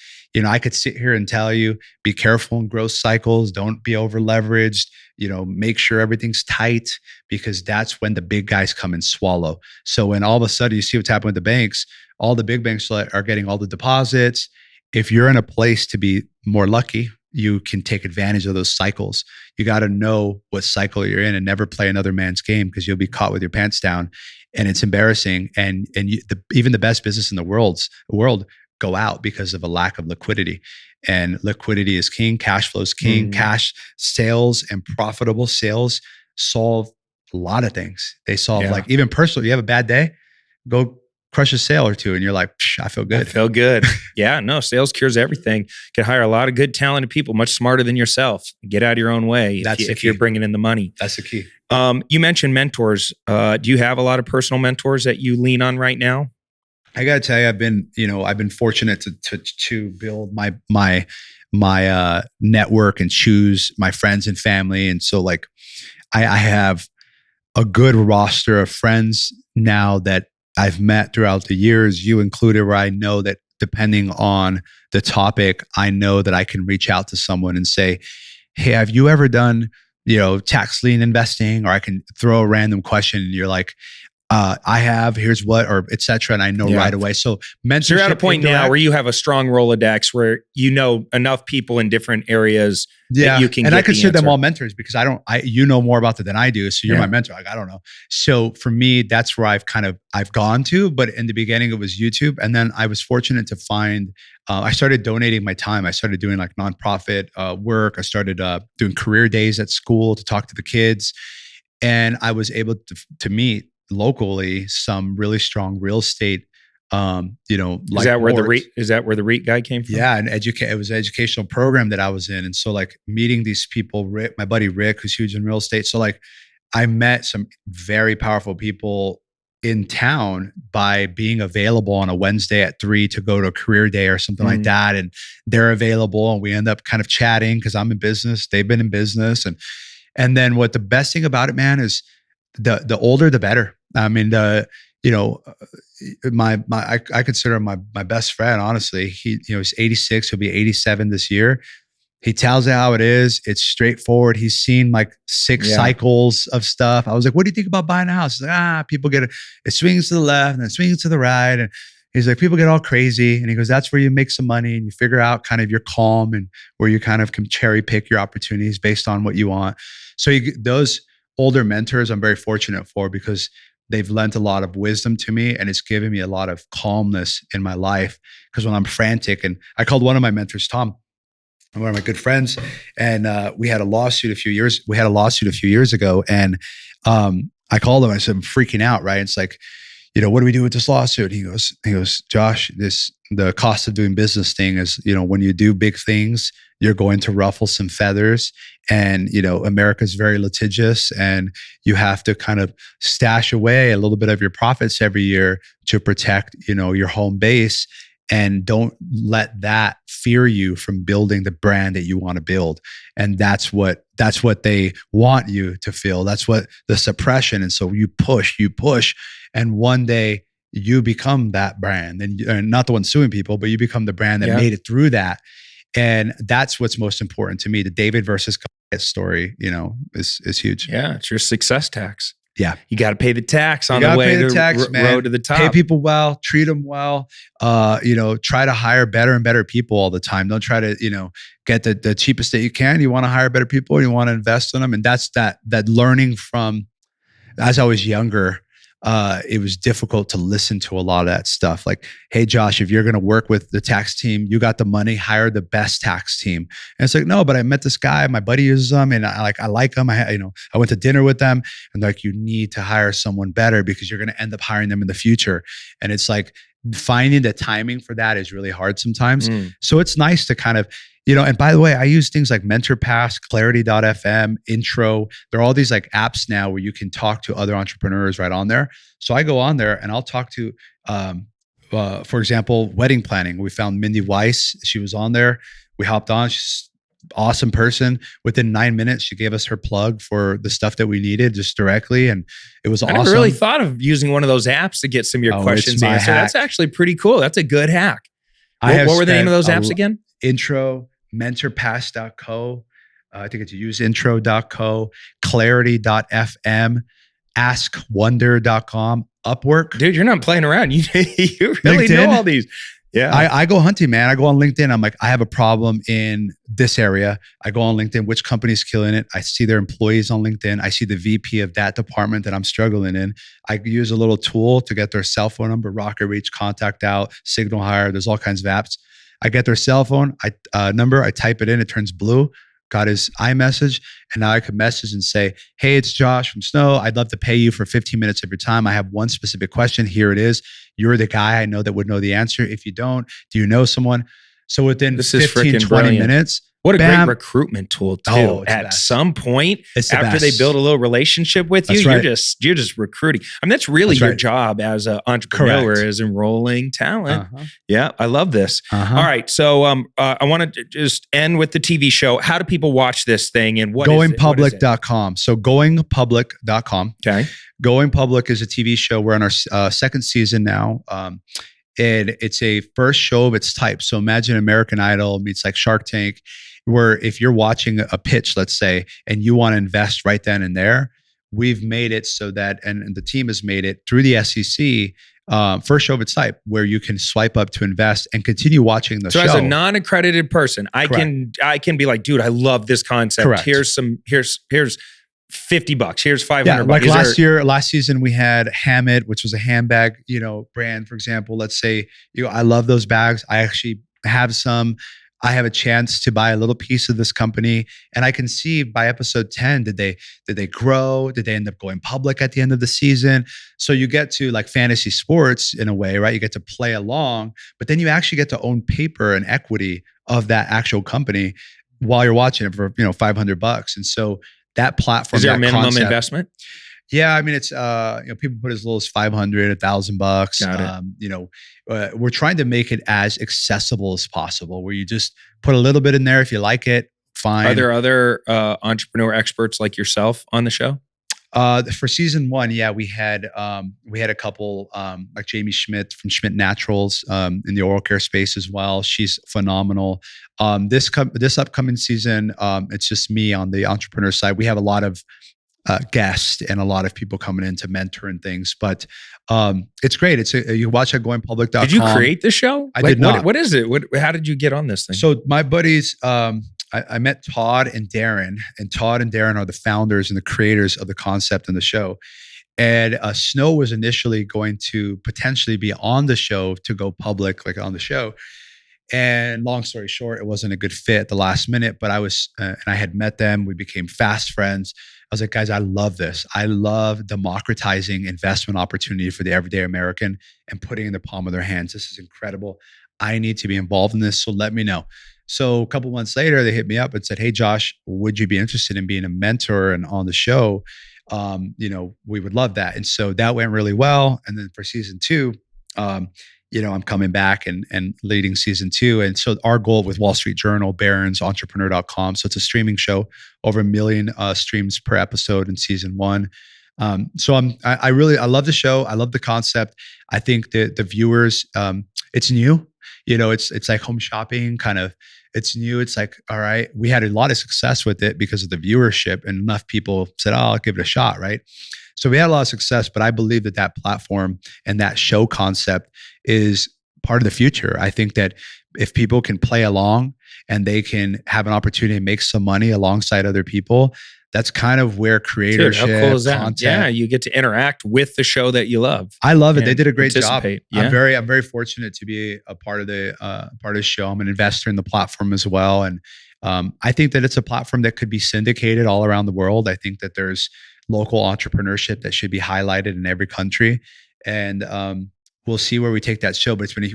I could sit here and tell you, be careful in growth cycles. Don't be over leveraged. Make sure everything's tight, because that's when the big guys come and swallow. So when all of a sudden you see what's happening with the banks, all the big banks are getting all the deposits. If you're in a place to be more lucky, you can take advantage of those cycles. You got to know what cycle you're in and never play another man's game, because you'll be caught with your pants down, and it's embarrassing. And even the best business in the world go out because of a lack of liquidity. And liquidity is king. Cash flow is king. Cash sales and profitable sales solve a lot of things. They solve like even personal. You have a bad day, go crush a sale or two, and you're like, I feel good. I feel good. Yeah, no, sales cures everything. You can hire a lot of good, talented people, much smarter than yourself. Get out of your own way if you're bringing in the money. That's the key. You mentioned mentors. Do you have a lot of personal mentors that you lean on right now? I got to tell you, I've been fortunate to build my network and choose my friends and family. And so like, I have a good roster of friends now that I've met throughout the years, you included, where I know that depending on the topic, I know that I can reach out to someone and say, hey, have you ever done, tax lien investing? Or I can throw a random question and you're like, I have, here's what, or et cetera. And I know right away. So mentorship. You're at a point now where you have a strong Rolodex where you know enough people in different areas that you can and get I consider the them all mentors, because you know more about it than I do. So you're my mentor. Like, I don't know. So for me, that's where I've gone to, but in the beginning it was YouTube. And then I was fortunate to find, I started donating my time. I started doing like nonprofit work. I started doing career days at school to talk to the kids. And I was able to meet locally some really strong real estate like is that where the REIT guy came from? Yeah, and it was an educational program that I was in. And so like meeting these people, Rick, my buddy Rick, who's huge in real estate. So like I met some very powerful people in town by being available on a Wednesday at 3 to go to a career day or something like that. And they're available, and we end up kind of chatting because I'm in business, they've been in business. And then what the best thing about it, man, is the older, the better. I mean, I consider him my best friend, honestly. He's 86, he'll be 87 this year. He tells it how it is. It's straightforward. He's seen like 6 cycles of stuff. I was like, what do you think about buying a house? He's like, people it swings to the left and it swings to the right. And he's like, people get all crazy. And he goes, that's where you make some money and you figure out kind of your calm and where you kind of can cherry pick your opportunities based on what you want. So those older mentors, I'm very fortunate for, because they've lent a lot of wisdom to me, and it's given me a lot of calmness in my life. Because when I'm frantic, and I called one of my mentors, Tom, one of my good friends, and we had a lawsuit a few years ago, and I called him. I said, I'm freaking out, right? It's like, what do we do with this lawsuit? He goes, Josh, the cost of doing business thing is, when you do big things, you're going to ruffle some feathers, and, America's very litigious, and you have to kind of stash away a little bit of your profits every year to protect, your home base. and don't let that fear you from building the brand that you want to build. And that's what they want you to feel. That's what the suppression. And so you push, and one day you become that brand, and not the one suing people, but you become the brand that made it through that. And that's what's most important to me. The David versus Goliath story, is huge. Yeah, it's your success tax. Yeah. You got to pay the tax on the way to road to the top. Pay people well, treat them well, try to hire better and better people all the time. Don't try to, get the cheapest that you can. You want to hire better people, you want to invest in them. And that's that learning from, as I was younger, it was difficult to listen to a lot of that stuff. Like, hey, Josh, if you're going to work with the tax team, you got the money, hire the best tax team. And it's like, no, but I met this guy, my buddy uses them, and I like them. I went to dinner with them, and like, you need to hire someone better because you're going to end up hiring them in the future. And it's like, finding the timing for that is really hard sometimes. So it's nice to kind of, and by the way, I use things like MentorPass, Clarity.fm, Intro. There are all these like apps now where you can talk to other entrepreneurs right on there. So I go on there and I'll talk to, for example, wedding planning. We found Mindy Weiss. She was on there. We hopped on. She's an awesome person. Within 9 minutes, she gave us her plug for the stuff that we needed just directly. And it was awesome. I never really thought of using one of those apps to get some of your questions answered. That's actually pretty cool. That's a good hack. What were the name of those apps again? Intro, mentorpass.co. I think it's useintro.co, clarity.fm, askwonder.com, Upwork. Dude, you're not playing around. You really know all these. Yeah. I go hunting, man. I go on LinkedIn. I'm like, I have a problem in this area. I go on LinkedIn, which company's killing it? I see their employees on LinkedIn. I see the VP of that department that I'm struggling in. I use a little tool to get their cell phone number, Rocket Reach, Contact Out, Signal Hire. There's all kinds of apps. I get their cell phone number. I type it in. It turns blue. Got his iMessage, and now I can message and say, hey, it's Josh from Snow. I'd love to pay you for 15 minutes of your time. I have one specific question. Here it is. You're the guy I know that would know the answer. If you don't, do you know someone? So within 15, 20 minutes, what a great recruitment tool too. Oh, at some point, after best. they build a little relationship with you, right. you're just recruiting. I mean, that's really your job as an entrepreneur, Correct. is enrolling talent. Yeah, I love this. All right, so I want to just end with the TV show. How do people watch this thing, and what goingpublic.com. So goingpublic.com. Okay. Going Public is a TV show. We're on our second season now. And it's a first show of its type. So imagine American Idol meets like Shark Tank, where if you're watching a pitch, let's say, and you want to invest right then and there, we've made it so that, and the team has made it through the SEC, first show of its type, where you can swipe up to invest and continue watching the show. So as a non-accredited person, I can be like, dude, I love this concept. Correct. Here's $50. Here's $500. Yeah, like last season we had Hammett, which was a handbag, brand, for example. Let's say, I love those bags. I actually have some. I have a chance to buy a little piece of this company, and I can see by episode 10, did they grow? Did they end up going public at the end of the season? So you get to like fantasy sports in a way, right? You get to play along, but then you actually get to own paper and equity of that actual company while you're watching it for $500. And so that platform, is there a minimum investment? Yeah, I mean, it's people put as little as $500, $1,000. Got it. We're trying to make it as accessible as possible, where you just put a little bit in there. If you like it, fine. Are there other entrepreneur experts like yourself on the show? For season 1, yeah, we had a couple like Jamie Schmidt from Schmidt Naturals in the oral care space as well. She's phenomenal. This upcoming season, it's just me on the entrepreneur side. We have a lot of guests and a lot of people coming in to mentor and things, but it's great. You watch at goingpublic.com. Did you create the show? I did not. What is it? How did you get on this thing? So my buddies, I met Todd and Darren, and Todd and Darren are the founders and the creators of the concept and the show. And Snow was initially going to potentially be on the show to go public, like on the show. And long story short, it wasn't a good fit at the last minute, but and I had met them. We became fast friends. I was like, guys, I love this. I love democratizing investment opportunity for the everyday American and putting it in the palm of their hands. This is incredible. I need to be involved in this. So let me know. So a couple months later, they hit me up and said, hey, Josh, would you be interested in being a mentor and on the show? We would love that. And so that went really well. And then for season 2, I'm coming back and leading season 2. And so our goal with Wall Street Journal, Barron's, Entrepreneur.com. So it's a streaming show, over 1 million streams per episode in season 1. So I love the show. I love the concept. I think that the viewers, it's new, it's like home shopping kind of. It's new. It's like, all right, we had a lot of success with it because of the viewership, and enough people said, oh, I'll give it a shot. Right. So we had a lot of success, but I believe that platform and that show concept is part of the future. I think that if people can play along and they can have an opportunity to make some money alongside other people, that's kind of where creatorship, Dude, how cool is that? content. Yeah, you get to interact with the show that you love. I love it. They did a great job. Yeah. I'm very fortunate to be a part of the show. I'm an investor in the platform as well, and I think that it's a platform that could be syndicated all around the world. I think that there's local entrepreneurship that should be highlighted in every country, and we'll see where we take that show. But it's been a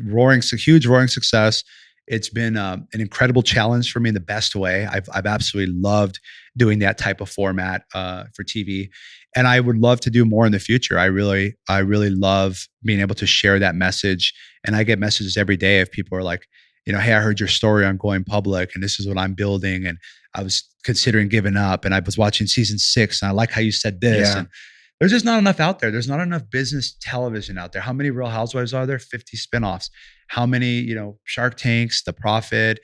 huge roaring success. It's been an incredible challenge for me in the best way. I've absolutely loved doing that type of format for TV, and I would love to do more in the future. I really love being able to share that message. And I get messages every day of people who are like, hey, I heard your story on going public, and this is what I'm building, and I was considering giving up, and I was watching season 6, and I like how you said this. And there's just not enough out there. There's not enough business television out there. How many Real Housewives are there? 50 spinoffs. How many, Shark Tanks, The Profit,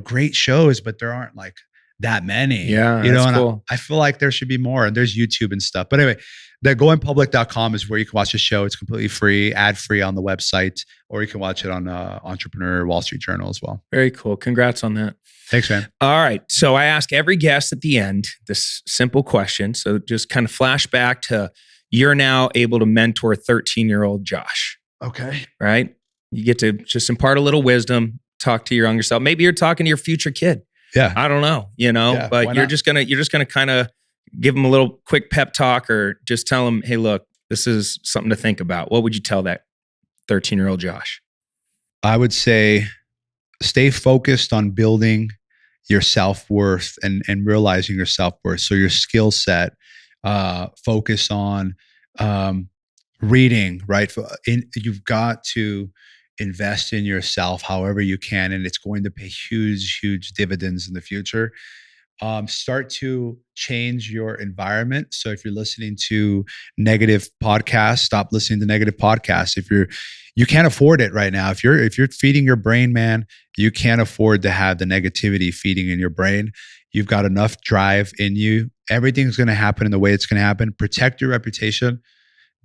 great shows, but there aren't like that many. Yeah, and cool. I feel like there should be more, and there's YouTube and stuff. But anyway, the goingpublic.com is where you can watch the show. It's completely free, ad-free on the website, or you can watch it on Entrepreneur, Wall Street Journal as well. Very cool. Congrats on that. Thanks, man. All right. So I ask every guest at the end this simple question. So just kind of flash back to, you're now able to mentor 13-year-old Josh. Okay. Right? You get to just impart a little wisdom, talk to your younger self. Maybe you're talking to your future kid. Yeah. I don't know, but you're just gonna kind of give them a little quick pep talk, or just tell them, hey, look, this is something to think about. What would you tell that 13-year-old Josh? I would say stay focused on building your self-worth and realizing your self-worth. So your skill set, focus on reading, right? You've got to invest in yourself however you can, and it's going to pay huge dividends in the future. Start to change your environment. So if you're listening to negative podcasts, stop listening to negative podcasts. If you can't afford it right now. If you're feeding your brain, man, you can't afford to have the negativity feeding in your brain. You've got enough drive in you. Everything's going to happen in the way it's going to happen. Protect your reputation.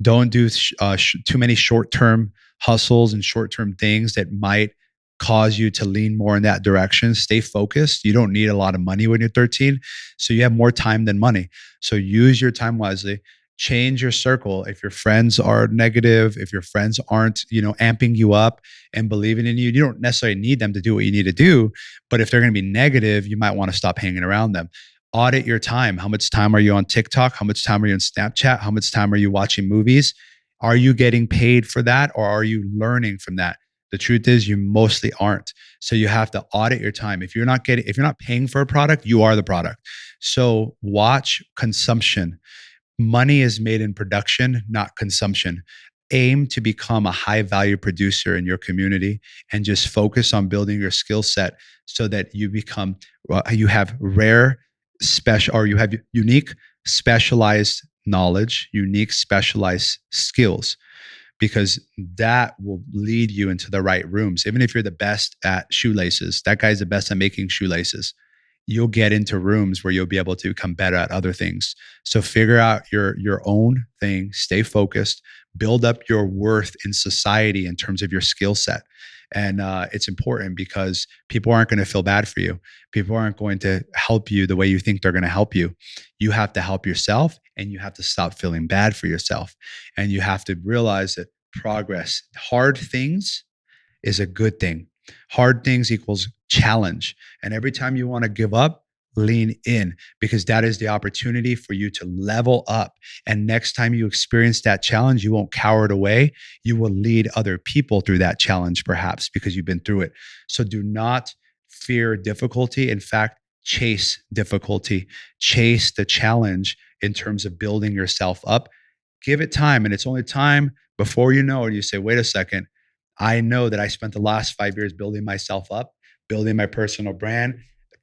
Don't do too many short-term hustles and short-term things that might cause you to lean more in that direction. Stay focused. You don't need a lot of money when you're 13, so you have more time than money. So use your time wisely. Change your circle. If your friends are negative, if your friends aren't, amping you up and believing in you, you don't necessarily need them to do what you need to do. But if they're going to be negative, you might want to stop hanging around them. Audit your time. How much time are you on TikTok? How much time are you on Snapchat? How much time are you watching movies? Are you getting paid for that, or are you learning from that? The truth is, you mostly aren't. So you have to audit your time. If you're not paying for a product, you are the product. So watch consumption. Money is made in production, not consumption. Aim to become a high value producer in your community, and just focus on building your skill set so that you have you have unique specialized knowledge, unique specialized skills, because that will lead you into the right rooms. Even if you're the best at shoelaces, that guy's the best at making shoelaces, you'll get into rooms where you'll be able to become better at other things. So figure out your own thing, stay focused, build up your worth in society in terms of your skill set. And it's important because people aren't going to feel bad for you. People aren't going to help you the way you think they're going to help you. You have to help yourself, and you have to stop feeling bad for yourself. And you have to realize that progress, hard things is a good thing. Hard things equals challenge. And every time you want to give up, lean in, because that is the opportunity for you to level up. And next time you experience that challenge, you won't cower it away. You will lead other people through that challenge, perhaps because you've been through it. So do not fear difficulty. In fact, chase difficulty, chase the challenge in terms of building yourself up. Give it time. And it's only time before you know it. You say, wait a second, I know that I spent the last 5 years building myself up, building my personal brand,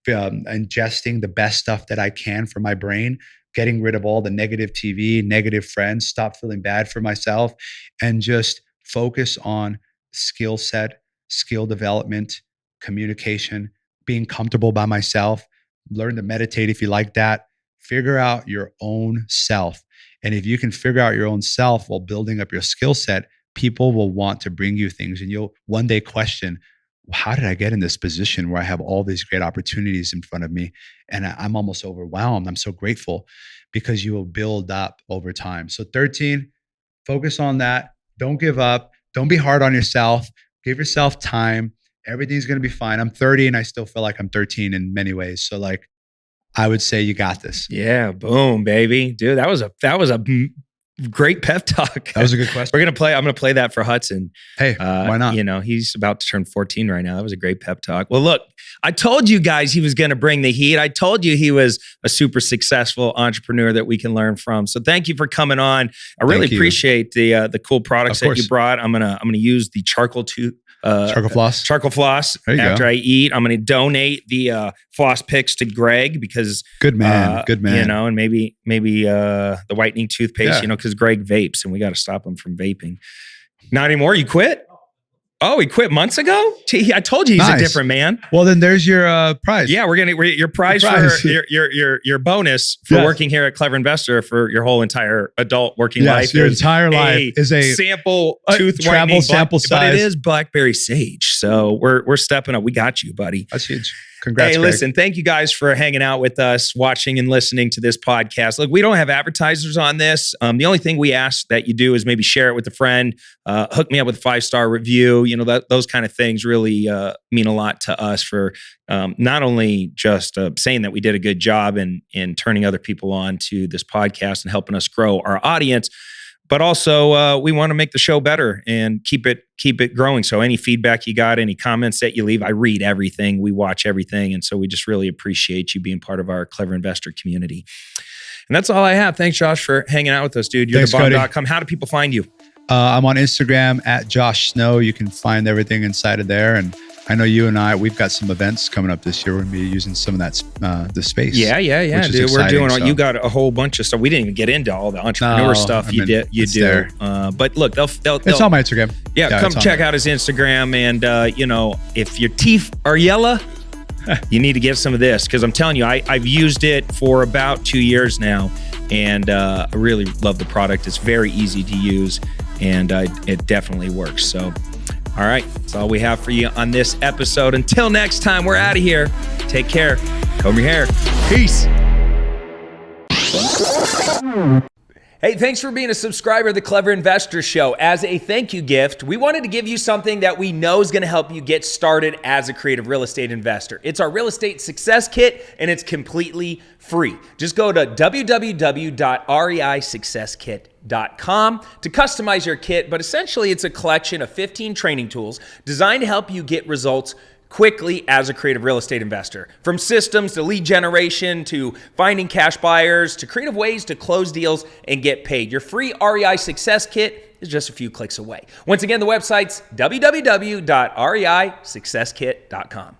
ingesting the best stuff that I can for my brain, getting rid of all the negative TV, negative friends, stop feeling bad for myself, and just focus on skill set, skill development, communication, being comfortable by myself, learn to meditate if you like that. Figure out your own self. And if you can figure out your own self while building up your skill set, people will want to bring you things, and you'll one day question, how did I get in this position where I have all these great opportunities in front of me and I'm almost overwhelmed? I'm so grateful, because you will build up over time. So 13, focus on that. Don't give up. Don't be hard on yourself. Give yourself time. Everything's going to be fine. I'm 30 and I still feel like I'm 13 in many ways. So like, I would say you got this. Yeah, boom, baby, dude. That was a great pep talk. That was a good question. I'm gonna play that for Hudson. Hey, why not? You know, he's about to turn 14 right now. That was a great pep talk. Well, look, I told you guys he was gonna bring the heat. I told you he was a super successful entrepreneur that we can learn from. So thank you for coming on. I really appreciate the cool products that you brought. I'm gonna use the charcoal floss after I eat. I'm going to donate the floss picks to Greg, because good man. You know, and maybe the whitening toothpaste, you know, because Greg vapes and we got to stop him from vaping. Not anymore. You quit? Oh, he quit months ago? I told you he's a different man. Well, then there's your prize. Yeah, your prize for your bonus for working here at Clever Investor for your whole entire adult working life. Your entire life is a sample tooth travel whitening, sample size. But it is blackberry sage. So we're stepping up. We got you, buddy. That's huge. Congrats, Hey, Greg. listen, thank you guys for hanging out with us, watching and listening to this podcast. Look, we don't have advertisers on this. The only thing we ask that you do is maybe share it with a friend, hook me up with a 5-star review. You know, those kind of things really mean a lot to us for not only just saying that we did a good job in turning other people on to this podcast and helping us grow our audience, but also we want to make the show better and keep it growing. So any feedback you got, any comments that you leave, I read everything. We watch everything. And so we just really appreciate you being part of our Clever Investor community. And that's all I have. Thanks, Josh, for hanging out with us, dude. You're thebomb.com. How do people find you? I'm on Instagram at Josh Snow. You can find everything inside of there. And I know you and we've got some events coming up this year. We're going to be using some of that the space. Yeah, dude. We're doing. You got a whole bunch of stuff. We didn't even get into all the entrepreneur stuff you do. But look, they'll it's on my Instagram. Yeah, come check out his Instagram. And you know, if your teeth are yellow, you need to get some of this, because I'm telling you, I've used it for about 2 years now, and I really love the product. It's very easy to use, and it definitely works. So. All right, that's all we have for you on this episode. Until next time, we're out of here. Take care. Comb your hair. Peace. Hey, thanks for being a subscriber of the Clever Investor Show. As a thank you gift, we wanted to give you something that we know is going to help you get started as a creative real estate investor. It's our Real Estate Success Kit, and it's completely free. Just go to www.reisuccesskit.com to customize your kit, but essentially it's a collection of 15 training tools designed to help you get results quickly as a creative real estate investor. From systems to lead generation to finding cash buyers to creative ways to close deals and get paid. Your free REI Success Kit is just a few clicks away. Once again, the website's www.reisuccesskit.com.